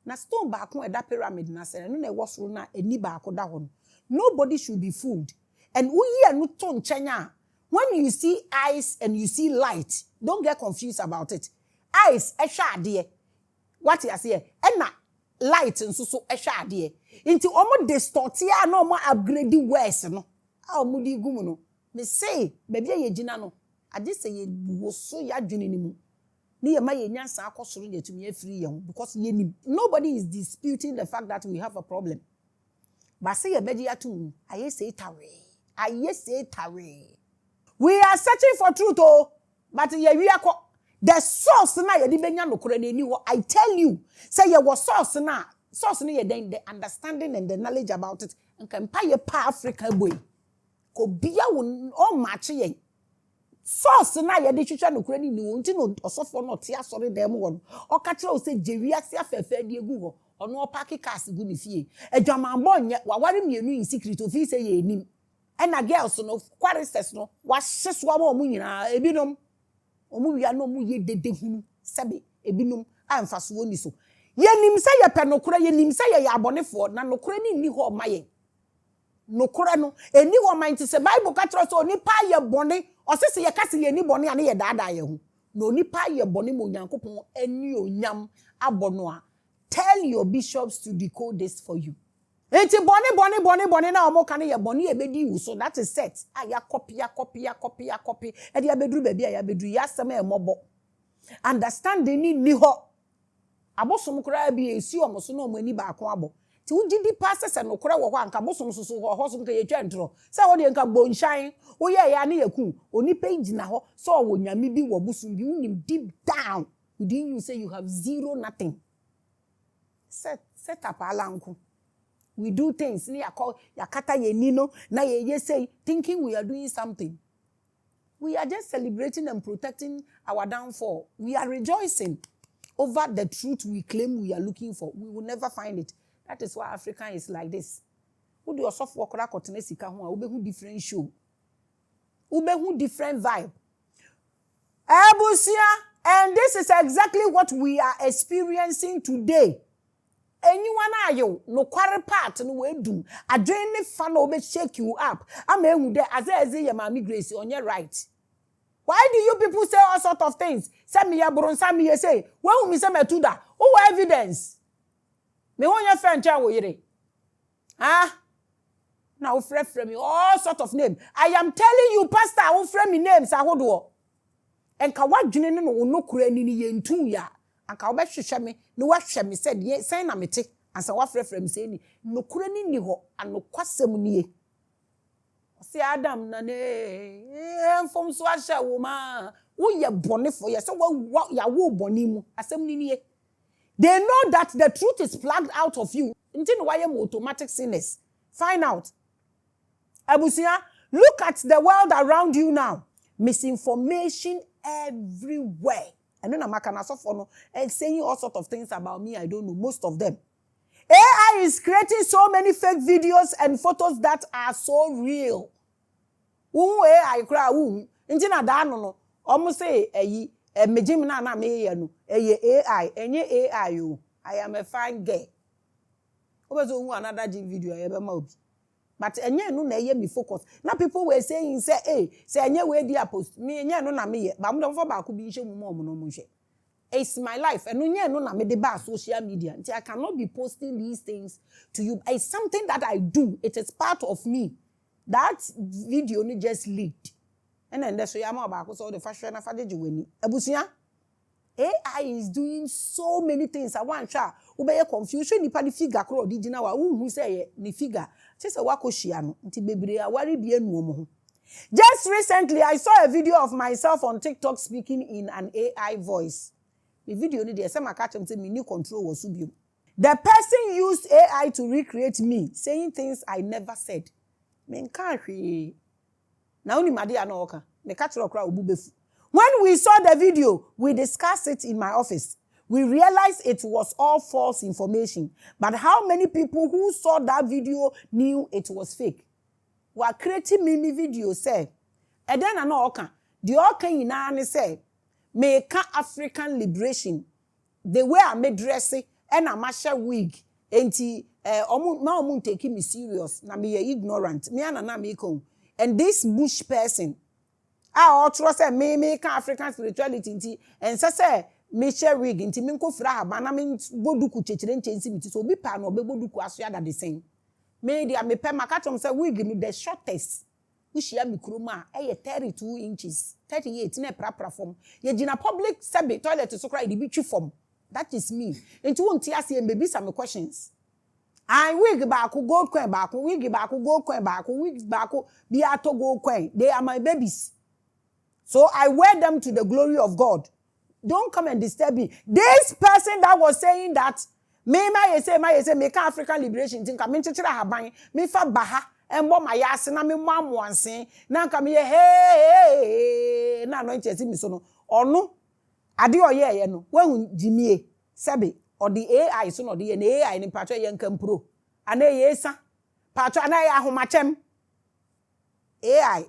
Na stone ba ko eda pyramid na se no na e wosoro na eni ba ko da ho. Nobody should be fooled. And uye no to nchenya. When you see ice and you see light, don't get confused about it. Ice, ade. What you say? And light nso so ade. Into omo distort ya no omo upgrade worse no. A omo di gumu no. Me say, baby ye gina no. Ade say ye woso ya dwene ni mu. Ni ye ma ye nyansa akosoro ye tumi afiri ye ho because ye ni. Nobody is disputing the fact that we have a problem. But say ye bedi atum, aye say tare. We are searching for truth, but the source na ye di benya nokore na ni ho. I tell you, say ye was source na ye den the understanding and the knowledge about it. Nka mpa ye pa Africa boy. Ko bia wo o match ye. Source na ye di twetwa nokore ni wo nti no osofo no te asore dem wo. O ka kire o say jewiase afefe di egu ho. Ono opaki cars gu ni fie. Adwamanbo nye waware mienu in secret ofi say ye enim. And a girls no quaristers no was seswa mo nyina ebinom omu wia no mu ye dede hunu sebe ebinom amfaso woni so ye nim se ye pe nokora ye nim se ye abonefo na nokora ni ho maye nokora no eni ho man ti se Bible ka tro so onipa ye bone o se ye kase ye ni bone ane ye daada ye ho na onipa ye bone mo Nyankopon ani onyam abono a tell your bishops to decode this for you. Enti boni na omo kan ye boni e bedi wu so that is set. Aya copy. E dia bedru baby aya bedru ya asem e mobo. Understanding ni ho. Abosom kura bi esi omo so na omo ani ba ko abo. Ti ugidi passes e no kura wo ho anka bosom so ho so nka ye twa ntro. Se wo de nka bonshan, wo ye ya na yeku, oni page na ho so wo nyame bi wo busum bi unim deep down. Within you say you have zero nothing. Set up alanku. We do things ni yakata ye nino na ye say thinking we are doing something. We are just celebrating and protecting our downfall. We are rejoicing over the truth we claim we are looking for. We will never find it. That is why Africa is like this. Who do your soft work sika ho ube who different show. Ube who different vibe. Abusia, and this is exactly what we are experiencing today. Anyone are you no quarter part no we do adwene fa na obe shake you up am ehu de as your Maame Grace on your right. Why do you people say all sort of things? Say me ya bronsa me say when me say metuda who evidence me won your friend cha wo yire now frɛ me all sort of name. I am telling you pastor who frɛ me names ahodo enka wadwene no no kura ni ye ntu ya anka obehwehwe me no wahwe me said ye sen na mete ansa wafrɛfrɛ me say ni no kura ni ho anokwasɛm nie se Adam na ne mfom so ahye wo ma wo ye bone for ye se wo ya wo bone mu asɛm ni nie. They know that the truth is plugged out of you. Until why am automatic sinners. Find out. Abusia, look at the world around you now. Misinformation everywhere. And then I'm and saying all sorts of things about me. I don't know most of them. AI is creating so many fake videos and photos that are so real. AI cry intina da no almost say mejim na me ye no AI enye AI o. I am a fine girl. Obezo hu another video e be ma obi. But enye no na ye me focus. Now people were saying say say enye we dia post. Me enye no na me ye. Ba mo for ba ko bi hye mu mo no mo hye. It's my life. And enye no na me de ba social media. Until I cannot be posting these things to you. It's something that I do. It is part of me. That video only just leaked. And then that's why I'm about so the fashion of the Abusia. AI is doing so many things. I want to be confusion. Ni pa the figure crowd. Did you know who say ni figure? Chese wako shia no nti bebre awari bi enu omo ho. Just recently I saw a video of myself on TikTok speaking in an AI voice. The video ni dey say maka chem say me ni control was subio. The person used AI to recreate me saying things I never said. Men kan hwe. Na oni made ya no oka. Me ka kire okra obubefu. When we saw the video, we discussed it in my office. We realized it was all false information. But how many people who saw that video knew it was fake? We are creating mini video say. And then no oka. The oka ina ne say make African liberation. The way I made dressing and a masha wig. Enti omu taking me serious. Na me ignorant. Me ana na me kon. And this bush person, I trust me African spirituality nti and say me share wig nti me nko fra haba na me boduku chechire nchensi miti so bi pa na obeboduku aso ya the same. Me dia me pe makatom say wig ni the shortest. Ushia mi kroma 32 inches, 38 na pra form. Ye gina public sebe toilet so cry di bi twi form. That is me. Nti wonti ase em baby some questions. I wig back gold coin back, wig back gold coin back, wig back be ato gold coin. They are my babies. So I wear them to the glory of God. Don't come and disturb me. This person that was saying that me say make African liberation think am nchichira haban me fa baha embo my yase na me moamoanse na nka me hey na no nchesi mi so no onu ade oyeye no wahu jimie sebe or the AI so no the AI ni patcho ye nka mpro ana yesa patcho ana ya ahomachem AI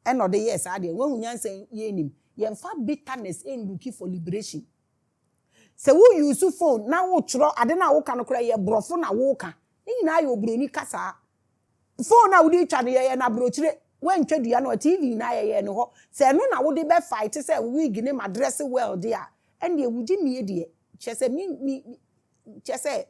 and or the yes ade wahu nyansen ye nim ye mfa bitterness and looking for liberation. Se wo use phone na wo chro ade na wo ka no kra ye brofo na wo ka ni na ye obroni kasa phone na wo di twa ye na brochire wen twadua na TV na ye no ho se no na wo de be fight se wig ni madress well there and ye wudi mi de chese mi chese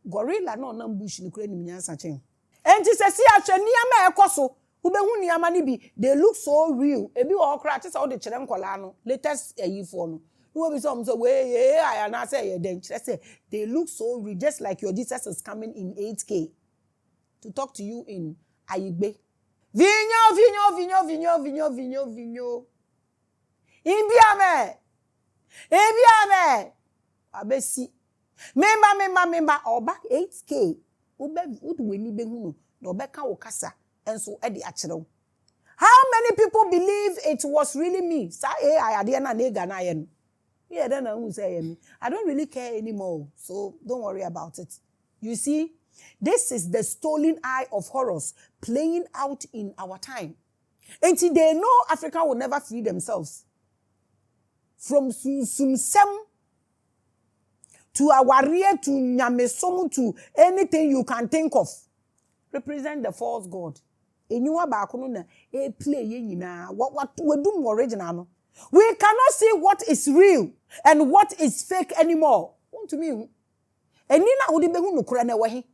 gorilla no na bush ni kra ni nyansa chen enti se si atwa niama ekoso wo be hu niama ni bi they look so real ebi wo kra chese wo de kire nkola no latest ayifo no no be some so way I na say then say they look so real just like your Jesus is coming in 8K to talk to you in Ayigbe. Vinyo. Imbiame. Abesi. Memba oba 8K. Ube weni be hunu. No be kan okasa enso e de akyerɛw. How many people believe it was really me? Sa I ade na nega na ye no. Yeah, then I won't say I don't really care anymore. So don't worry about it. You see, this is the stolen eye of HORUS playing out in our time. Until they know Africa will never free themselves. From Sumsem to Awarie to Nyamesomu to anything you can think of. Represent the false god. Enyuwa ba kono na e play ye nyina what we do original no. We cannot see what is real and what is fake anymore. Want to me?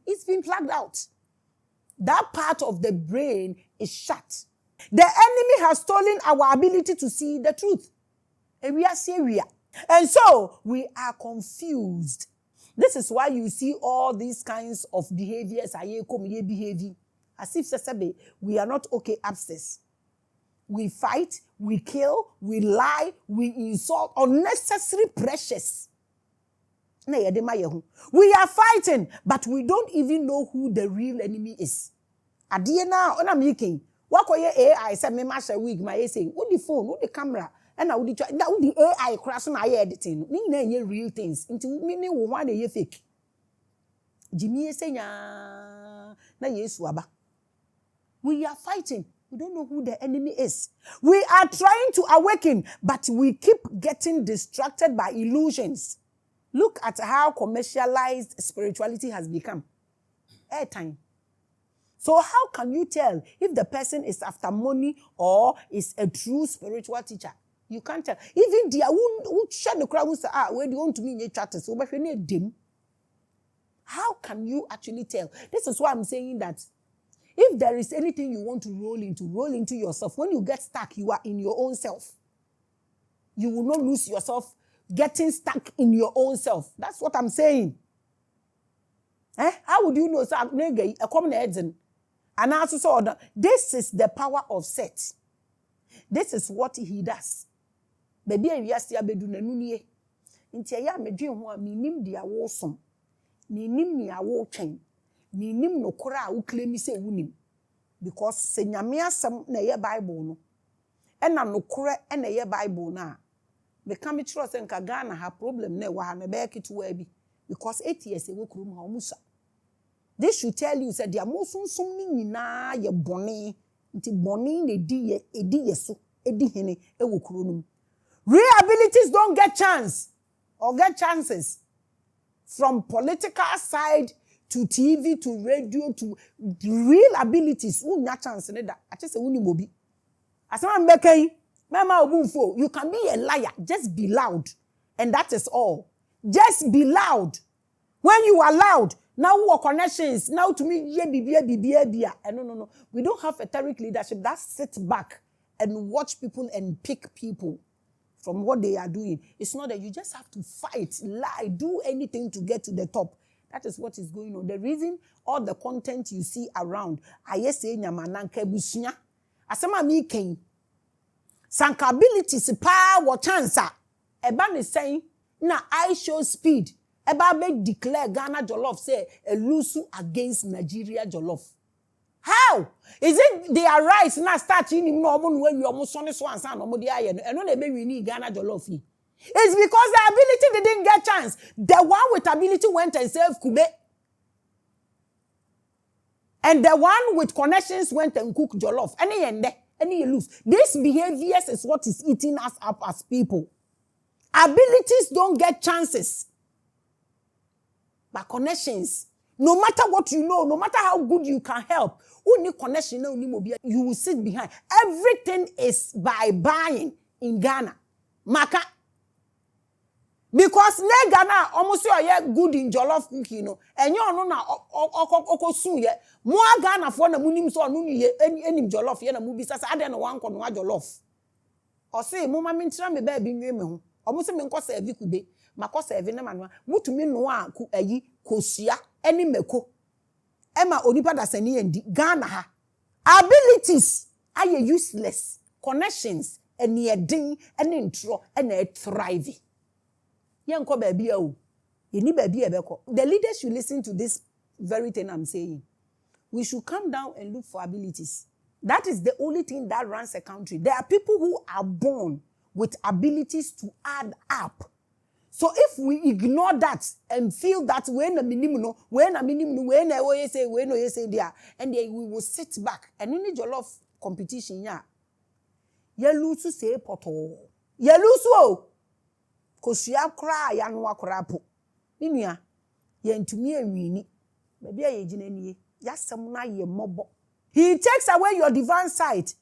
It's been plugged out. That part of the brain is shut. The enemy has stolen our ability to see the truth. And so we are confused. This is why you see all these kinds of behaviors. As if we are not okay upstairs. We fight, we kill, we lie, we insult, unnecessary pressures. We are fighting, but we don't even know who the real enemy is. Adiena, ona making. What ye AI say me masha wig my say, who the phone, who the camera, and who the AI crash on editing. Ni real things. Into me one ye fake. Jimmy say na yesu aba. We are fighting. We don't know who the enemy is. We are trying to awaken, but we keep getting distracted by illusions. Look at how commercialized spirituality has become. Airtime. So how can you tell if the person is after money or is a true spiritual teacher? You can't tell. Even the who share the crowd who say, where do you want to mean your chatters? So dim. How can you actually tell? This is why I'm saying that if there is anything you want to roll into yourself. When you get stuck, you are in your own self. You will not lose yourself getting stuck in your own self. That's what I'm saying. How would you know? And also so this is the power of Seth. This is what he does. Baby and yes ya bedu na nunie. Nti ya medwen ho a minim dia wo som. Minim ni awo twen. Minim no kora a wo claim say wunim. Because se nyame asem na ye Bible no. Ena no kora na ye Bible na. Me ka me tro se nka Ghana ha problem na wa ha me be ketewa bi. Because 8 years ago kurum ha omusa. This should tell you that the amosunsum ni nyina ye bone. Nti bone na edi yeso edi hene e wo kuro num. Real abilities don't get chance or get chances from political side to TV to radio to real abilities. Unya chance ne da. Ache se uni mobi. Asema mbekei, mema obunfo, you can be a liar, just be loud. And that is all. Just be loud. When you are loud, now our connections, now to me, yeah. No. We don't have etheric leadership that sits back and watch people and pick people from what they are doing. It's not that you just have to fight, lie, do anything to get to the top. That is what is going on. The reason all the content you see around, I say nyamananka busunya, asema mi ken, sanka abilities power chance. Eba is saying, na I show speed. Eba be declare Ghana Jollof say a lose against Nigeria Jollof. How? Is it they are right now start in no when you almost on this one son no dey aye no na be we need Ghana Jollof. It's because the ability didn't get chance. The one with ability went and saved Kube. And the one with connections went and cooked jollof. Any you lose. This behaviors is what is eating us up as people. Abilities don't get chances. But connections, no matter what you know, no matter how good you can help, only connection, you will sit behind. Everything is by buying in Ghana. Maka. Because ne Ghana almost you good in jollof cooking, you know, and you know na okosu ye mo Ghana for na munim so no ye enim jollof ye na mu bisa sa ade na wan ko no jollof o say mo ma mentira me ba bi nwe me ho o mo se me nko serve kube mako serve na manwa mutumi no a ku ayi kosua eni meko ema onipa da sani endi Ghana ha abilities are useless connections eni edin eni intro eni thrive. The leaders should listen to this very thing I'm saying. We should come down and look for abilities. That is the only thing that runs a country. There are people who are born with abilities to add up. So if we ignore that and feel that when a minimum, and then we will sit back and in the jollof competition, you lose to say poto. You lose. Kosua kra ya no akra po ninua ye ntumi awini baby aye ginanie yasem na ye mobo. He takes away your divine sight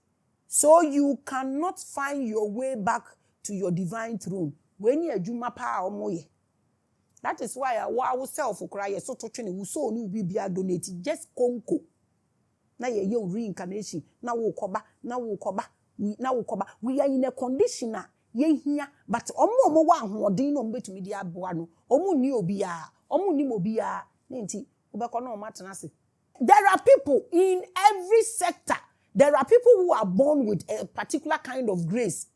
so you cannot find your way back to your divine throne when you adwuma pa omoye. That is why our self cry so to twene wo so ni bibia donate just konko na ye reincarnation na wo koba we are in a condition yehia but omo wa hoodin no mbetumi di aboa no omo ni obia omo ni mobia nti obekọ na omatenase. There are people in every sector. There are people who are born with a particular kind of grace.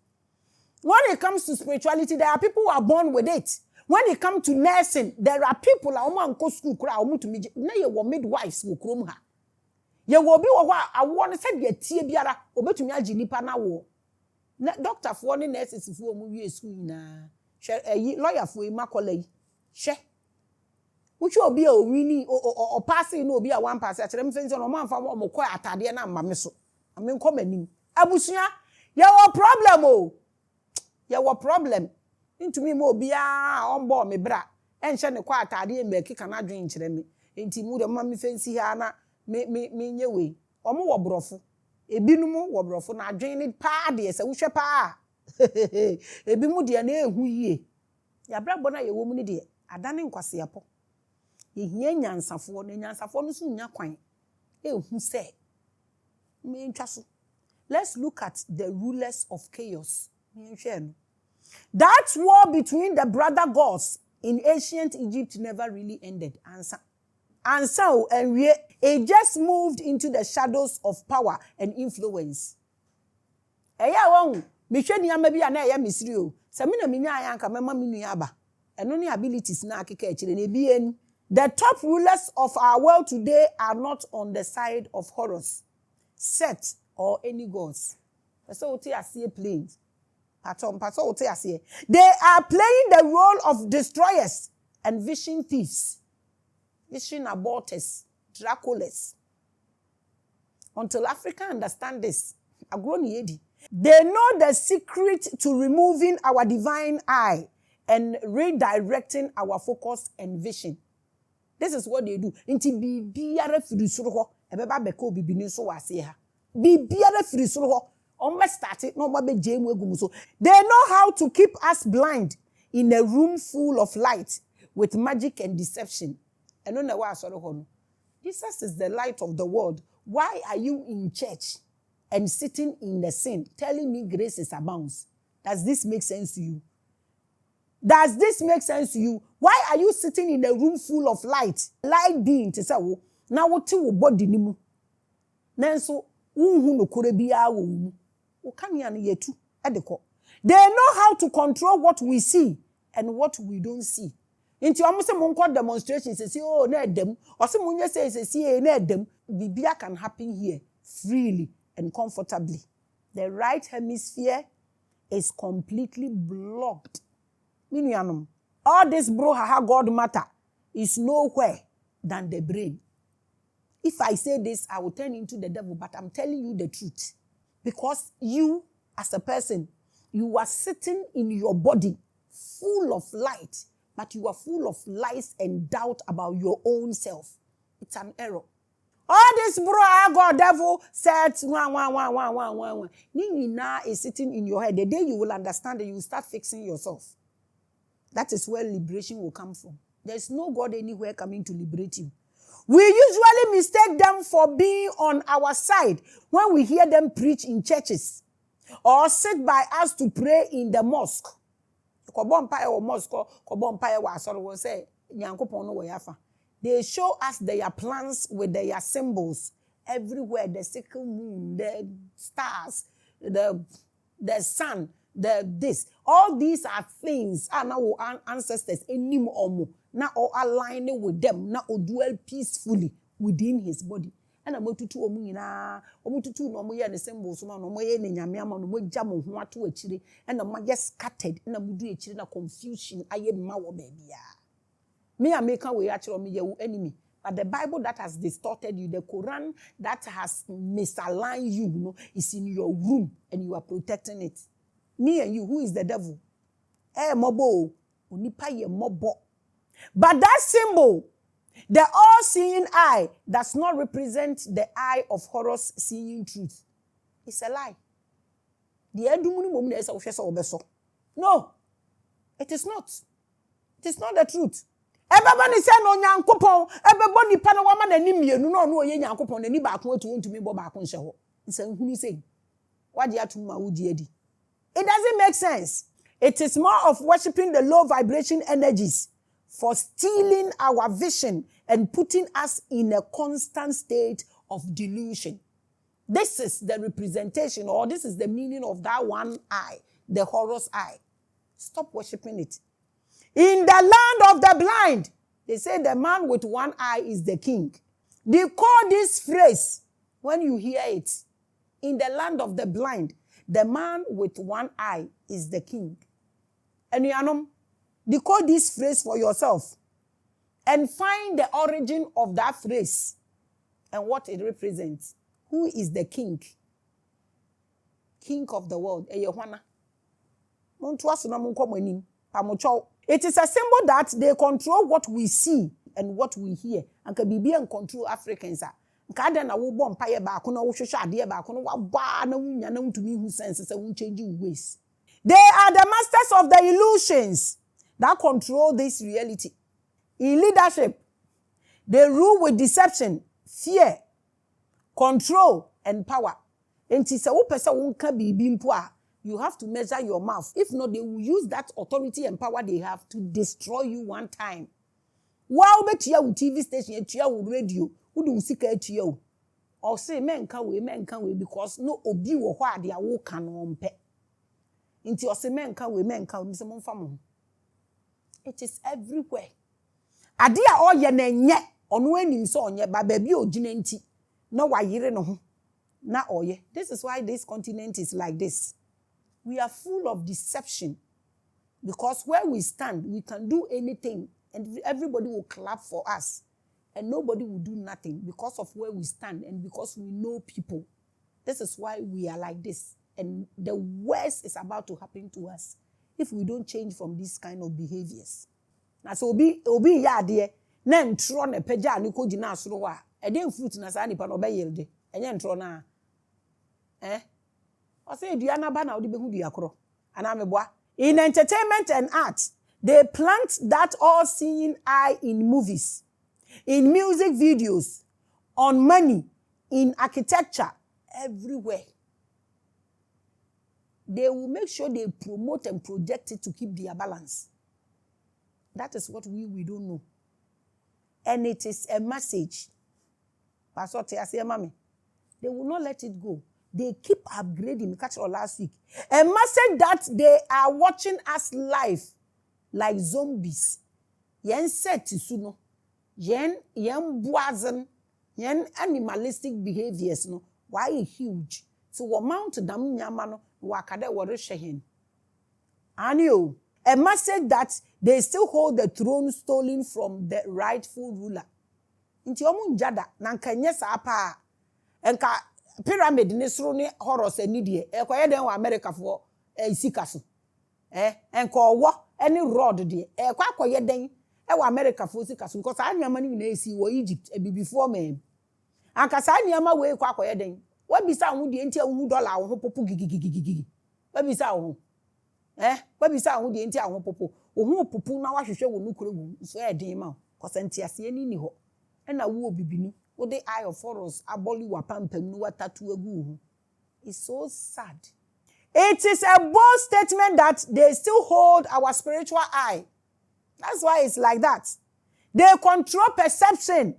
When it comes to spirituality, there are people who are born with it. When it comes to nursing, there are people like omo anko school kra omo to mi na ye wo midwives wo krom ha ye wo bi wo a awo ne se de tie biara obetumi agi nipa na wo. Doctor for the nurses for mu school na lawyer for makola yi hwe uchi obi a owini o passing no obi a one pass akere mfense no manfa mo kọ atade na mame so ame nko manim abusua ye wo problem o ye wo problem ntumi mo obi a onbo me bra enhye ne kọ atade e mekika na dwen kire me enti mu de mame fensi ha na me nyewe omo wo brofo ebinumu wo brofo na adwen ne pa de se wo hwe pa ebimu de na ehu yie ya brabo na ye wo mu ne de adane nkwase yapo ye hia nyansafo no so nya kwan ehu se me ntwa so. Let's look at the rulers of chaos. That war between the brother gods in ancient Egypt never really ended. Answer. And so, it just moved into the shadows of power and influence. Eya won, me hwe niam bi ana eya misiri o. Se me na me nya ayanka mema me nua aba. Eno ne abilities na akeka akire na bi eni. The top rulers of our world today are not on the side of Horus, Set, or any gods. So they are playing. They are playing the role of destroyers and vision thieves, vision aborters, Draculas. Until Africa understand this, they know the secret to removing our divine eye and redirecting our focus and vision. This is what they do. Inti bibiara firi soro ho, ebeba beka obibi ni so wase ha. Bibiara firi soro ho, onma start it no ba be jemu egum so. They know how to keep us blind in a room full of light with magic and deception. Eno na wa asoro ho no. Jesus is the light of the world. Why are you in church and sitting in the sin, telling me grace is abounds? Does this make sense to you? Does this make sense to you? Why are you sitting in a room full of light? Light being to say, now what you body nimu. Nanso, unhu no kore biya wo mu. O kanya ne yetu edeko. They know how to control what we see and what we don't see. Inti omo se mon call demonstrations say oh na edem. O se munye say na edem. Bibia can happen here freely and comfortably. The right hemisphere is completely blocked. All this brouhaha God matter is nowhere than the brain. If I say this, I will turn into the devil, but I'm telling you the truth. Because you, as a person, you are sitting in your body full of light, but you are full of lies and doubt about your own self. It's an error. All this brouhaha God devil said, Nina is sitting in your head. The day you will understand it, you will start fixing yourself. That is where liberation will come from. There is no God anywhere coming to liberate you. We usually mistake them for being on our side when we hear them preach in churches or sit by us to pray in the mosque. They show us their plans with their symbols everywhere, the sickle moon, the stars, the sun, this. All these are things our ancestors now aligning with them, now dwell peacefully within his body. And I'm to omuna no mo ye ne symbols no mo ye ne nyame ama no mo gya mo ho ato akire and am just scattered na mo du akire na confusion aye ma wo baby a me American we actually me your enemy. But the Bible that has distorted you, the Quran that has misaligned you, is in your room and you are protecting it. Me and you, who is the devil? Mobo. But that symbol, the all-seeing eye, does not represent the eye of Horus seeing truth. It's a lie. No, it is not. It is not the truth. Everybody say no nyankopon, everybody pa na wama na ni mienu no oye nyankopon na ni ba ko atu ntumi bo ba ko nhye ho. Nsa nhunu sei. Wade atum ma wudi adi. It doesn't make sense. It is more of worshiping the low vibration energies for stealing our vision and putting us in a constant state of delusion. This is the representation, or this is the meaning of that one eye, the Horus eye. Stop worshiping it. In the land of the blind, they say the man with one eye is the king. They call this phrase, when you hear it, in the land of the blind, the man with one eye is the king. And you know, decode this phrase for yourself and find the origin of that phrase and what it represents. Who is the king? King of the world. It is a symbol that they control what we see and what we hear. And can be and control Africans. They are the masters of the illusions that control this reality. In leadership, they rule with deception, fear, control, and power. You have to measure your mouth. If not, they will use that authority and power they have to destroy you one time. Wow, betia wo TV station, etia wo radio, wo do sika etia wo. Or say men can we because no obi wo ho ade a wo kan no mpe. Inti o say men can we se momfa mo. It is everywhere. Ade a oye na enye ono anim so onye ba baabi ogina nti na wayire no ho na oye. This is why this continent is like this. We are full of deception because where we stand we can do anything and everybody will clap for us and nobody will do nothing because of where we stand and because we know people. This is why we are like this, and the worst is about to happen to us if we don't change from this kind of behaviors. Na so obi ya ade na ntro na pagya ne ko gina asoro wa e dey fruit na sa nipa no be yelde enye ntro na o say dua na ba na odi behu dua koro ana meboa. In entertainment and art, they plant that all-seeing eye in movies, in music videos, on money, in architecture, everywhere. They will make sure they promote and project it to keep their balance. That is what we don't know. And it is a message. Pastor Tiasia Maame, they will not let it go. They keep upgrading. Catch it last week. A message that they are watching us live like zombies. Yen set suno. Yen boazen. Yen animalistic behaviors no. Why huge? So we mount them nyamano wakade warishehin. Anio. A message that they still hold the throne stolen from the rightful ruler. Inti omu njada nankanye sa apa. Enka pyramid ni suru ni HORUS eni die ekoye den wa America for sika so enko wo eni road die akoye den wa America for sika so because anyama ni na esi wo Egypt before me anka sa anyama we akoye den wa bisa hu die nti ahu dollar wo popo gigigigigi wa bisa hu wa bisa hu die nti ahu popo ohu popo na wa hwehwe wo nukure wu so e den ma because ntiase ni ho na wo bibini the eye of HORUS aboli wapampem no watatu agu. It's so sad. It is a bold statement that they still hold our spiritual eye. That's why it's like that. They control perception.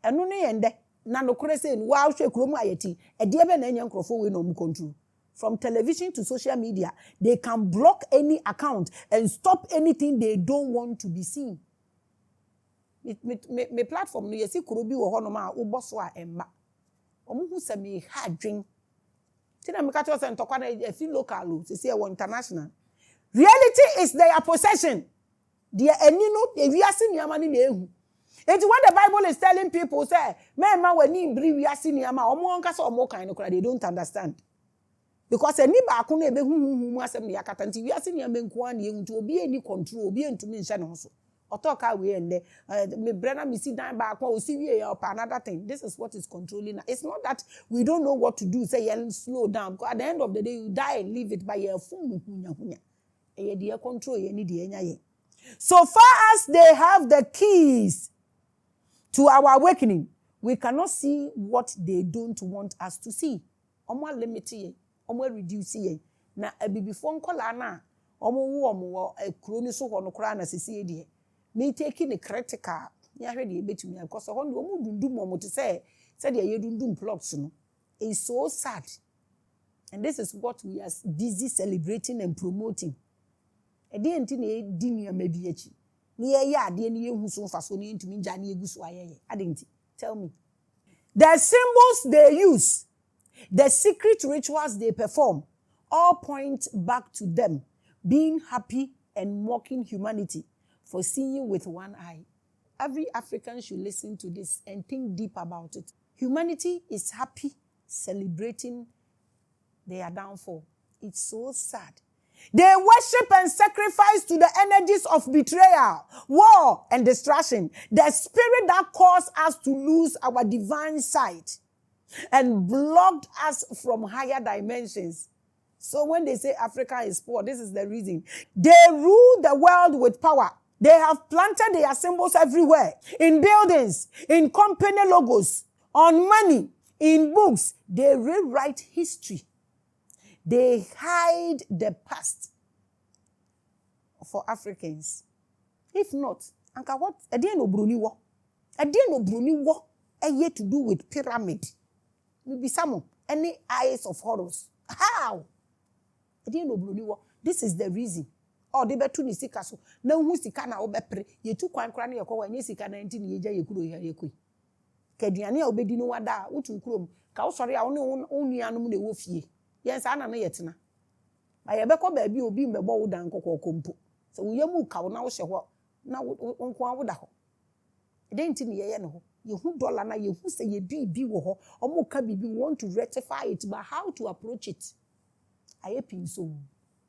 Enu ne yende na nokore say wa hwe kromu ayeti e de be na enya nkrofo we no mu control. From television to social media, they can block any account and stop anything they don't want to be seen. Me platform no yesi kuro bi wo ho no ma wo boso a emma omuhu se me ha dwen tina me ka cho se ntokwa na e fi local o se se e international. Reality is their possession. Their enino e wiase niama ni na ehu. It's what the Bible is telling people say me ma wani bri wiase niama omo nka se omo kan no kra they don't understand. Because eni ba ko na ebe hu asem ne yakata nti wiase niama nko an ehu nti obi eni control obi entumi nhyɛ ne ho so. Otoka we and me brother me sit down back or see we up another thing. This is what is controlling. It's not that we don't know what to do. Say slow down. Because at the end of the day you die and leave it by your phone. Control so far as they have the keys to our awakening, we cannot see what they don't want us to see. Omo limit ye, omo reduce ye. Na before nkola na omo kroni so ho no kra na sisi ye. Me taking a critical. Ya hwede betumi because ho no omu dundum mo to say the ye dundum plots no. It's so sad. And this is what we are busy celebrating and promoting. E dey enti na di nuama bi achi. Ni ye ya ade ni ye hu so fa so ni ntumi nja na egu so ayeye. Adenti. Tell me. The symbols they use, the secret rituals they perform, all point back to them being happy and mocking humanity for seeing with one eye. Every African should listen to this and think deep about it. Humanity is happy, celebrating their downfall. It's so sad. They worship and sacrifice to the energies of betrayal, war, and destruction. The spirit that caused us to lose our divine sight and blocked us from higher dimensions. So when they say Africa is poor, this is the reason. They rule the world with power. They have planted their symbols everywhere, in buildings, in company logos, on money, in books. They rewrite history. They hide the past for Africans. If not, Anka what? Ede no bruni wo. Ede no bruni wo. Eye to do with pyramid. Maybe some any eyes of horrors. How? Ede no bruni wo. This is the reason. Oh, they betu ni sika so. Na hu sika na obepre. Ye tu kwan kra na ye ko wanye sika 19 ye gya ye kuro ye koi. Kaduane a obedi no wada utu kurom. Ka wo sori a wo ne onuanom na ewo fie. Yen sa na ye tena. Ba ye bekọ ba bi obi mbebo wo dan kokọ kompo. So wo yemu ka wo na wo hye ho na nko a wo da ho. Ede nti ne ye ne ho. Ye hu dollar na ye hu se ye bi wo ho. Omo ka bibi want to rectify it, but how to approach it? Aye pin so.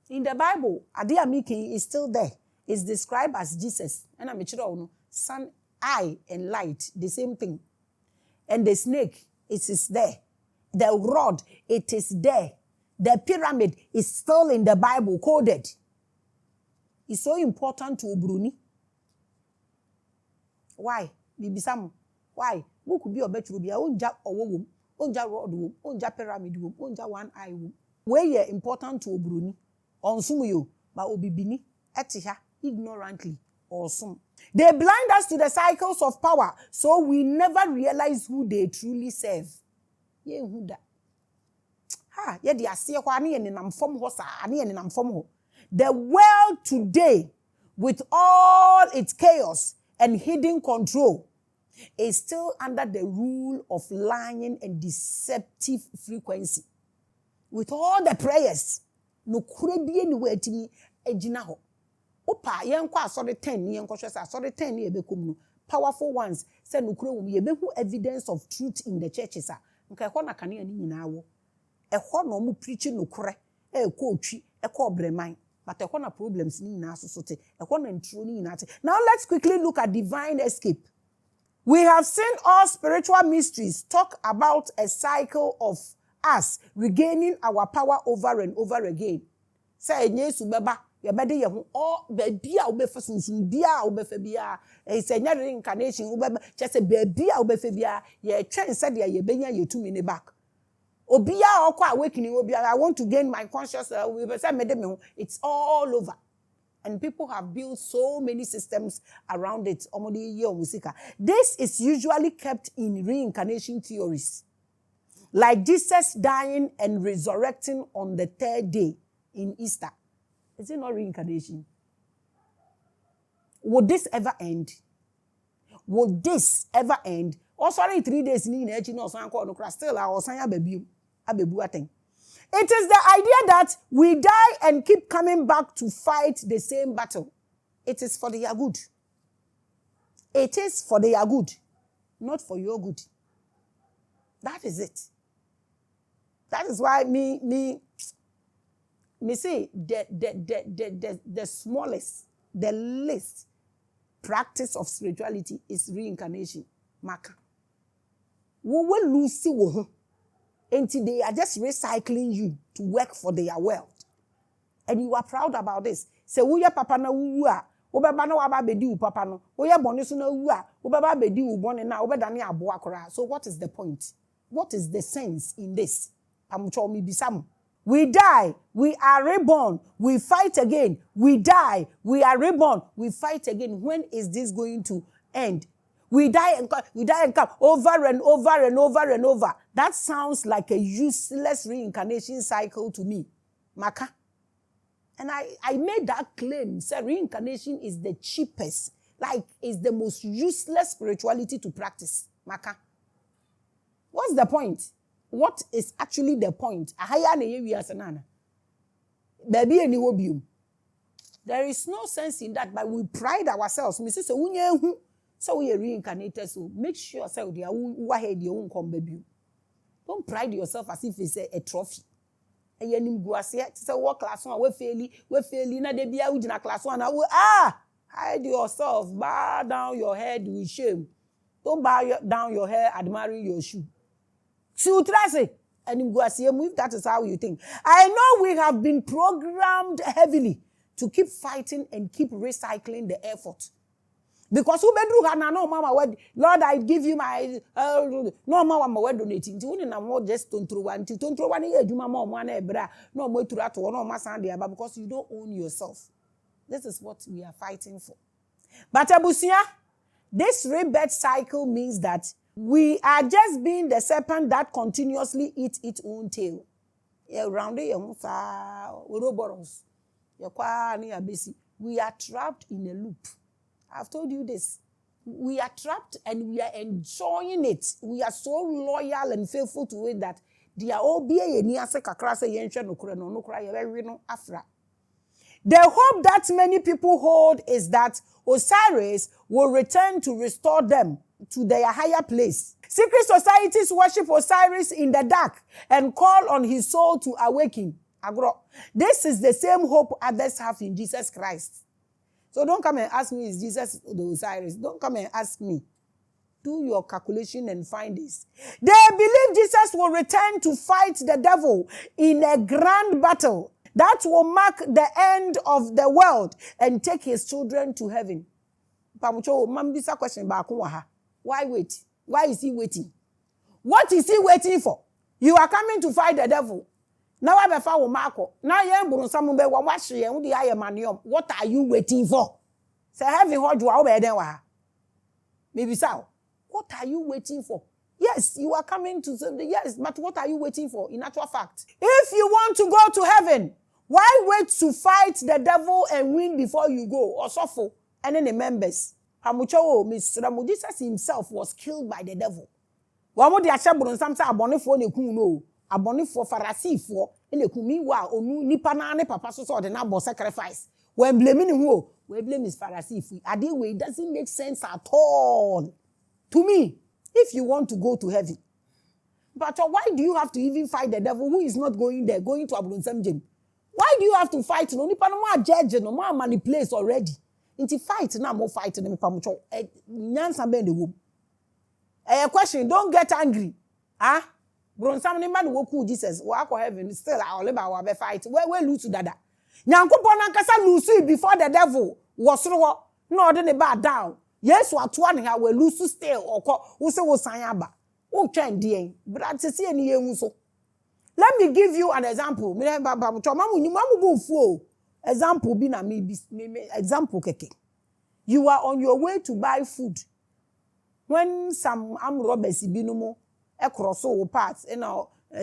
In the Bible, Adiamiki is still there. It's described as Jesus. And I'm no sun, eye, and light, the same thing. And the snake, it is there. The rod, it is there. The pyramid is still in the Bible, coded. It's so important to Bruni. Why? Bibisam. Why? Who could be a better be a unja or womb, unja rod womb, unja pyramid womb, unja one eye womb. Where ye important to Bruni? On sumuyo, but obibini, etiha, ignorantly, or some. They blind us to the cycles of power, so we never realize who they truly serve. Ye who that? Ha, ye di asiye kwa ani eni namfom ho sa, ani eni namfom ho. The world today, with all its chaos and hidden control, is still under the rule of lying and deceptive frequency. With all the prayers, no kurebie ni wetimi ejina ho. Opa yenkwa asode 10 ni yenkwa hwesa asode 10 ni ebekom no. Powerful ones say no kure wum yebehu evidence of truth in the churches a. Nka ekọ na kane ani nyina wo. Ekọ no mu preach no kure. Ekọ otwi, ekọ obreman. But ekọ na problems ni nyina so te. Ekọ na ntro ni nyina te. Now let's quickly look at divine escape. We have seen all spiritual mysteries talk about a cycle of us regaining our power over and over again. Say Yesu beba ye bede ye ho o baabi a obefa sunsun bia obefa bia say nya reincarnation obeba che say baabi a obefa bia ye twen say de ye benya ye tumi ne back. Obia okwa awakening obia I want to gain my consciousness we say mede me ho it's all over. And people have built so many systems around it. This is usually kept in reincarnation theories. Like Jesus dying and resurrecting on the 3rd day in Easter. Is it not reincarnation? Would this ever end? Would this ever end? Oh, sorry, 3 days. Still, it is the idea that we die and keep coming back to fight the same battle. It is for their good. It is for their good, not for your good. That is it. That is why me say the smallest, the least practice of spirituality is reincarnation. Maka. We will lose you. Until they are just recycling you to work for their wealth. And you are proud about this. Say, uya papa na uwa. Ubeba na waba bedi u papa no. Uya bonisu na uwa. Ubeba bedi u boni na. Ubeda ni abu akora. So what is the point? What is the sense in this? We die. We are reborn. We fight again. We die. We are reborn. We fight again. When is this going to end? We die and come over and over and over and over. That sounds like a useless reincarnation cycle to me. Maka. And I made that claim. Say reincarnation is the cheapest, like is the most useless spirituality to practice. Maka. What's the point? What is actually the point? There is no sense in that, but we pride ourselves. So we are reincarnated, so make sure say you are your own come baby. Don't pride yourself as if it's a trophy. And you go say what class one we fail na dey bia ujina class one hide yourself, bow down your head with shame. Don't bow down your head admiring your shoe. So trust and you go say if that is how you think. I know we have been programmed heavily to keep fighting and keep recycling the effort. Because who bedru na no mama word Lord I give you my no mama word donating ti woni na mo just tontro one e adwuma ma omo na ebra na omo atura to no ma san de aba because you don't own yourself. This is what we are fighting for. But abusia, this rebirth cycle means that we are just being the serpent that continuously eats its own tail. Around the Ouroboros. We are trapped in a loop. I've told you this. We are trapped and we are enjoying it. We are so loyal and faithful to it that they are all be a niase kakra se yenshe nokure no nokra ye no afra. The hope that many people hold is that Osiris will return to restore them to their higher place. Secret societies worship Osiris in the dark and call on his soul to awaken. This is the same hope others have in Jesus Christ. So don't come and ask me, is Jesus the Osiris? Don't come and ask me. Do your calculation and find this. They believe Jesus will return to fight the devil in a grand battle that will mark the end of the world and take his children to heaven. Pamucho, mambisa question ba kunwa. Why wait? Why is he waiting? What is he waiting for? You are coming to fight the devil. Now I befa wo marko. Now yen burunsamu be wa hye yen udi aye maniom. What are you waiting for? Say heaven hoju a obeden wa. Maybe so. What are you waiting for? Yes, you are coming to yes, but what are you waiting for in actual fact? If you want to go to heaven, why wait to fight the devil and win before you go? Or suffer and then the members. Hamucho Mr. Jesus himself was killed by the devil. Wamu di ashabron samsa abonifo ne kun no. Abonifo Pharisee ene kun mi wa onu nipa na ne papa so so de na bo sacrifice. When blaming who? We blame is Pharisee. Ade way doesn't make sense at all. To me, if you want to go to heaven. But why do you have to even fight the devil who is not going there, going to Abronsam Jim? Why do you have to fight? No nipa no ma judge no ma manipulate already. Inti fight na mo fight no me pamucho. Nyansa be the womb. A question, don't get angry. Ah? Bronsam ni man woku Jesus. Wa ko heaven still I will ba be fight. We lose to dada. Nyankopon ankasa lose before the devil was ro no de ne ba down. Yes, what one here we lose still or who say we sign aba. Who train the but see any so. Let me give you an example. Me example be na me example keke. You are on your way to buy food. When some robbers binumo across all parts and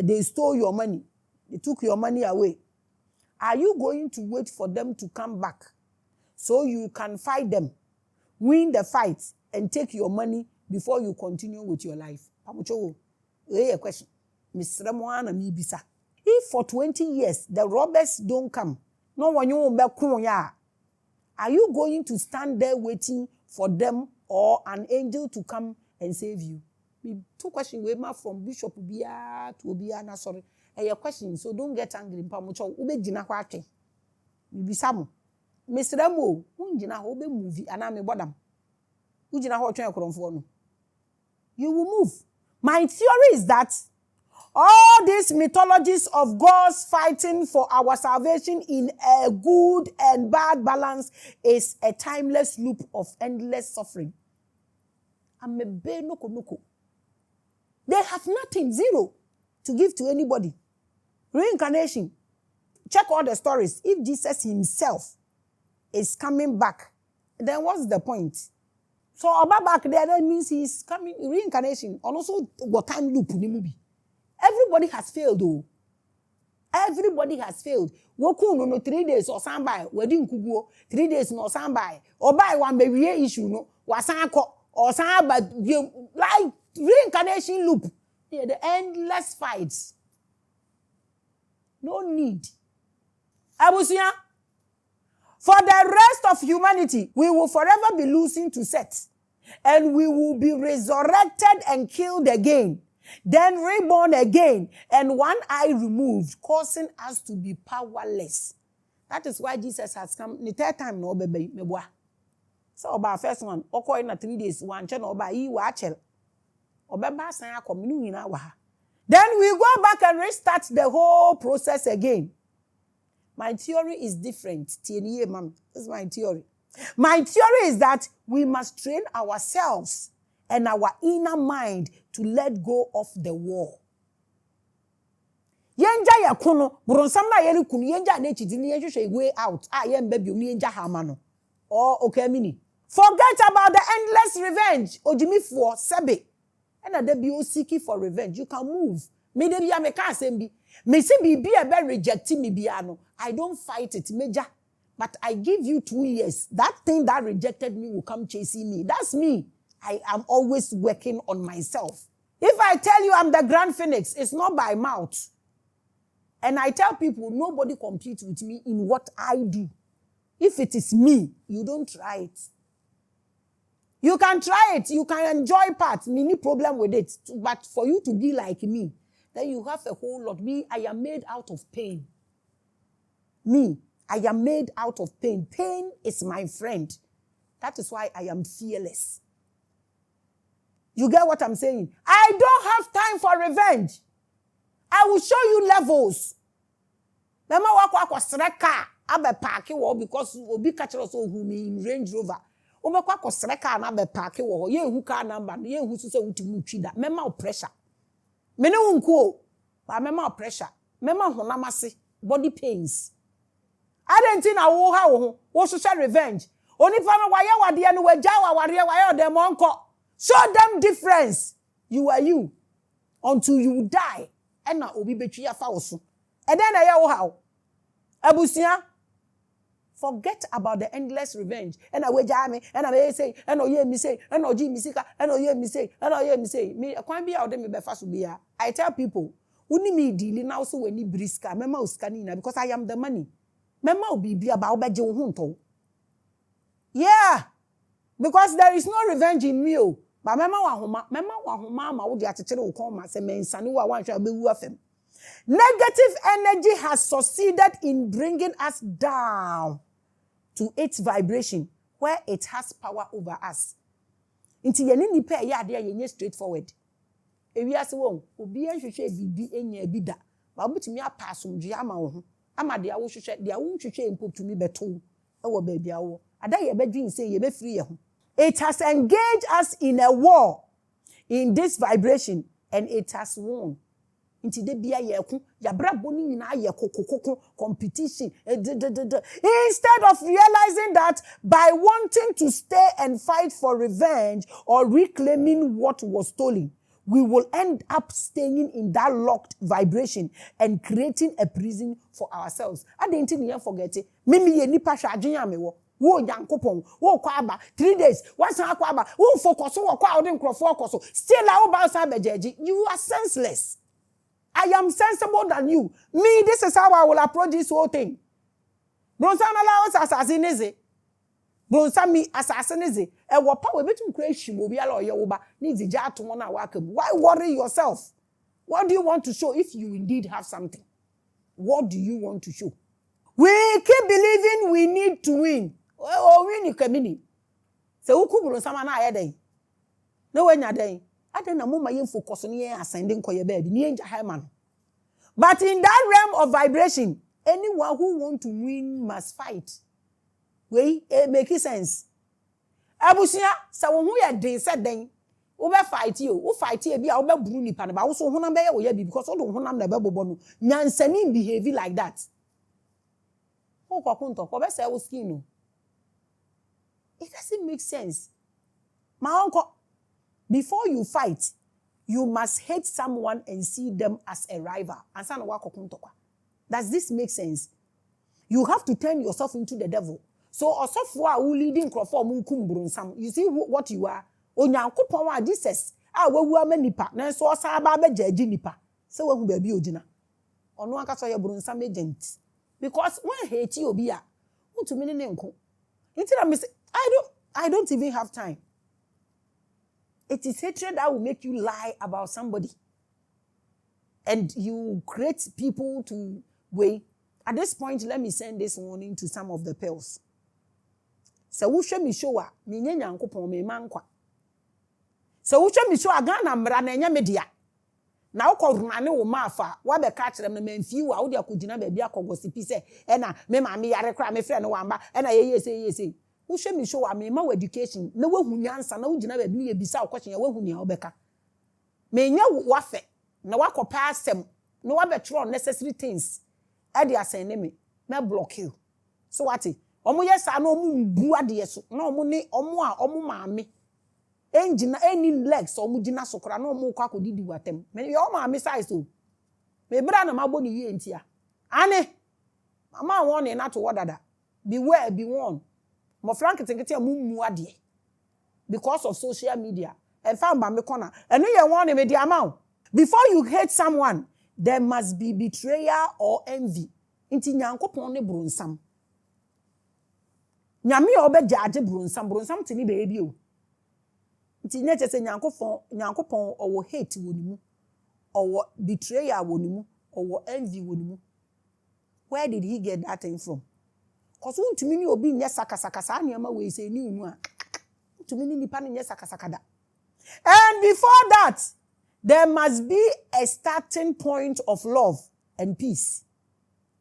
they stole your money. They took your money away. Are you going to wait for them to come back so you can fight them? Win the fight and take your money before you continue with your life. A question. Mr. Moana mi bisa. If for 20 years the robbers don't come, no one you will are you going to stand there waiting for them or an angel to come and save you? Two questions we ma from Bishop Bia to Obiana sorry. A question, so don't get angry. Pamucho ube jina kwake. Mi bisa mo. Mr. Mo, unjina obe movie aname bodam. Ujina ho twen kronfo no. You will move. My theory is that all these mythologies of gods fighting for our salvation in a good and bad balance is a timeless loop of endless suffering. They have nothing, zero, to give to anybody. Reincarnation. Check all the stories. If Jesus himself is coming back, then what's the point? So about back there, that means he's coming, reincarnation, and also what time loop in the movie. Everybody has failed, though. Everybody has failed. Woku no 3 days or somebody, wedding kugo, 3 days no somebody, or buy one baby issue, no, wasanko, or somebody, like reincarnation loop. Yeah, the endless fights. No need. Abusia, for the rest of humanity, we will forever be losing to Seth. And we will be resurrected and killed again. Then reborn again. And one eye removed, causing us to be powerless. That is why Jesus has come. The third time, no baby, meboa. So about first one, oko in 3 days, one channel oba yi wachel. Obeba san akominu ina wa. Then we go back and restart the whole process again. My theory is different. This is my theory. My theory is that we must train ourselves and our inner mind to let go of the war. Yenja ya kuno, bronsam na yeli kunu yenja na chidi ni yenja way out. Yen baby ni yenja hamano. Oh, okay mini. Forget about the endless revenge. Ojimi for sebe. And there be o seeking for revenge. You can move. Me de bi me can say bi. Me say be a be rejecting me biano. I don't fight it, major. But I give you 2 years. That thing that rejected me will come chasing me. That's me. I am always working on myself. If I tell you I'm the Grand Phoenix, it's not by mouth. And I tell people, nobody competes with me in what I do. If it is me, you don't try it. You can try it. You can enjoy parts. Many problem with it. But for you to be like me, then you have a whole lot. Me, I am made out of pain. Me, I am made out of pain. Pain is my friend. That is why I am fearless. You get what I'm saying? I don't have time for revenge. I will show you levels. Mama wakwa streka abe parki wo because obi catch us who me in Range Rover. Obekwa ko streka na abe parki wo ye hu car number ye hu so utimu twida. Mema pressure. Mene unko ba mema pressure. Mema honamase body pains. Adenti na wo ha wo social revenge. Oni fa no waye wade no waja wa ware waye dem onko. Show them difference. You are you until you die. And now obi betwi afa wo so. And then I wo how. Abusia, forget about the endless revenge. And I waja me, and I say, and oh ye me say, and oh me say, and oh ye me say, and oh ye me say. Me kwan bia ode me be fa so bia. I tell people, woni me deal now so weni briska, mema uskani na because I am the money. Mema obi bia ba obeje wo hunto. Yeah. Because there is no revenge in me. But mema wa homa ma wo de atechire wo kon ma se mensane wo wanhwa bewu afem. Negative energy has succeeded in bringing us down to its vibration where it has power over us. Inti ye ni nipa ye ade ye straightforward. Ewiase wo obi anhwehwe bibi enya bida. Ba obutumi apasomdwe ama wo ho. Ama de awo hwehwe de awo nhwehwe empotumi beto e wo ba bia wo. Ada ye bedwin say ye be free ye ho. It has engaged us in a war in this vibration and it has won. Inti de bia ye ku ya brabo ni nyina ye kokokoko competition. Instead of realizing that by wanting to stay and fight for revenge or reclaiming what was stolen, we will end up staying in that locked vibration and creating a prison for ourselves. I didn't even forget it. Mimi ye nipa hwa adwenya me wo. Wo yankopon wo kwa aba 3 days once akwa aba wo focus wo kwa odin crofo okoso still I wo sa bejeji. You are senseless. I am sensible than you. Me, this is how I will approach this whole thing. Bronsa na la assassinese. Bronsa mi assassinese. E wo pa we betum kra hwimo bi ala oye wo ba ni dija atomo na wakam. Why worry yourself? What do you want to show if you indeed have something? What do you want to show? We keep believing we need to win. Oh, win kamini. Se wuku bronsa ma na ayeden. No wenya den. Ade na mama yen focus on yen ascending koye baby ni enja high man. But in that realm of vibration, anyone who want to win must fight. Wey make sense. Abusia sa wo hu ye den se den. Wo be fight you, wo fight e bia wo be buru nipa na ba wo so honam be ye wo ye bi because wo do honam na be bobo no. Nyansani behave like that. Wo kwakunto ko be say wo skin no. It doesn't make sense. My uncle, before you fight, you must hate someone and see them as a rival. Does this make sense? You have to turn yourself into the devil. So, osofo who leading crofo munkum bronsam. You see what you are? Onyankopon wa Jesus. Wewu amanipa. Na so osa ba bejaji nipa. Se wehu ba bi ogina. Ono aka so ye bronsam agent. Because when hate you obi a, untumi ne nko. Until I say, I don't even have time. It is hatred that will make you lie about somebody. And you create people to wait. At this point, let me send this warning to some of the pearls. So who show me show me nyankopon me mankwa. So who show me show agana mra na nya media. Na ukorunane wo mafa wa be ka kire me manfi wa wo de akogina ba bia akogosipi se e na me maame yare kra me frɛ no wamba e na yeye who show me show me ma education na wahu nyansa na wugina ba bi ye bisa okwochen ya wahu nia obeka me nya wafe na wakopa asem na wa betro necessary things e dey asene me na block you so what Omo yesa na omo mbu ade so na omo ne omo a omo maame engina any legs omo gina so kra na omo kwa kodidi watem me yo maame size o me bra na mabo ni ye ntia ane mama won ne na to wodada beware be warned mo frank tinkete amummu ade because of social media and found by me corner and you want me the amount before you hate someone there must be betrayal or envy inti nyankopon ne brunsam nyame obe judge brunsam tini be o inti neche se nyankopon owo hate wonimu owo betrayal wonimu owo envy wonimu. Where did he get that thing from? Cause untumi ni obi nye sakasaka sa niama we say ni unu a untumi ni nipa nye sakasaka da. And before that, there must be a starting point of love and peace.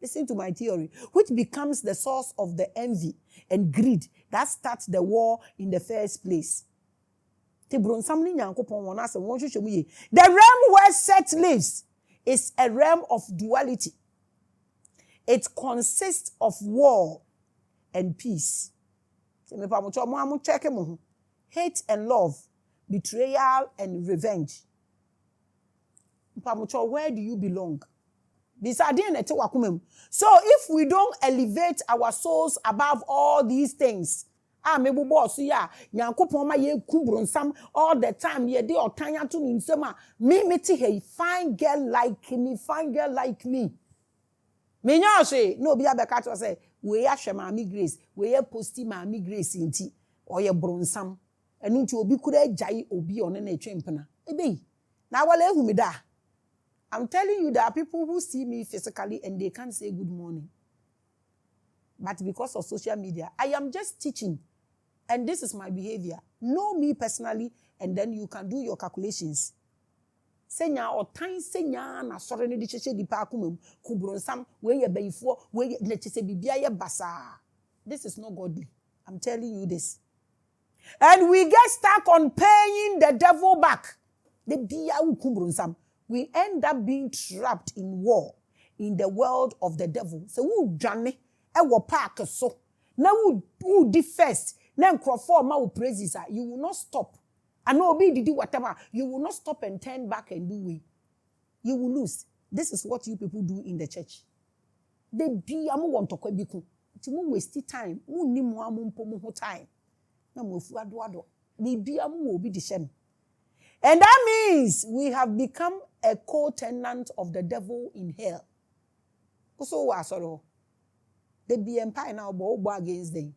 Listen to my theory, which becomes the source of the envy and greed that starts the war in the first place. The realm where Seth lives is a realm of duality. It consists of war and peace. Hate and love, betrayal and revenge. Where do you belong? So if we don't elevate our souls above all these things, all the time, me fine girl like me. Me say no be abeka to say we ya hwe Maame Grace, we ya posti Maame Grace nti oye bronsam enu nti obi kura agyae obi one na etwempena ebe na wala ehu me da. I'm telling you, there are people who see me physically and they can't say good morning. But because of social media, I am just teaching. And this is my behavior. Know me personally, and then you can do your calculations. Senya or time senya na sore ne di cheche di pa akumem kubronsam we ye bayifo we ye chese bibia ye basa. This is not godly. I'm telling you this. And we get stuck on paying the devil back. The bia kubronsam. We end up being trapped in war in the world of the devil. So who done e wo park so. Now who di first. Now crofo ma wo praises you will not stop. And no be do whatever. You will not stop and turn back and do way. You will lose. This is what you people do in the church. They be amu want to kwebiku. Ti mu waste time. Mu ni mu amumpo mu ho time. Na mu fu ado. They be amu obi di shem. And that means we have become a co-tenant of the devil in hell. So what sorrow? They be empire now bo against them.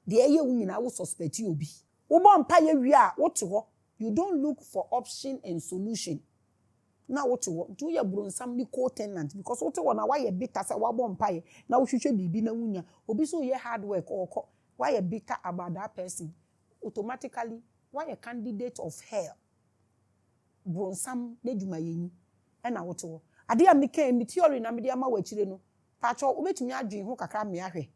The eye we na will suspect you be. You don't look for option and solution. Now what you want? Do you bring some co-tenant? Because what you want why a bitter say wabon pie. Now you should be na wunya. Obi so ye hard work or why a bitter about that person? Automatically, why a candidate of hell? Bronsam neduma yin e na woto ade a meka mi theory na me de ama wachire no pacho obetumi adwen ho kakra me ahwe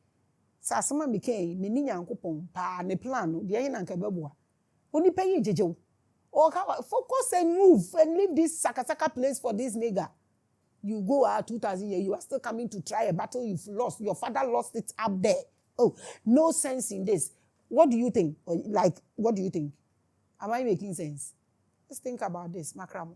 sasema meka me ni nyankopon pa ne plan no de yin na nka beboa oni payi jejew o focus and move and leave this sakasaka place for this nigga. You go 2000 years, you are still coming to try a battle you've lost. Your father lost it up there. Oh, no sense in this. What do you think? Like, what do you think? Am I making sense? Let's think about this, Makramo.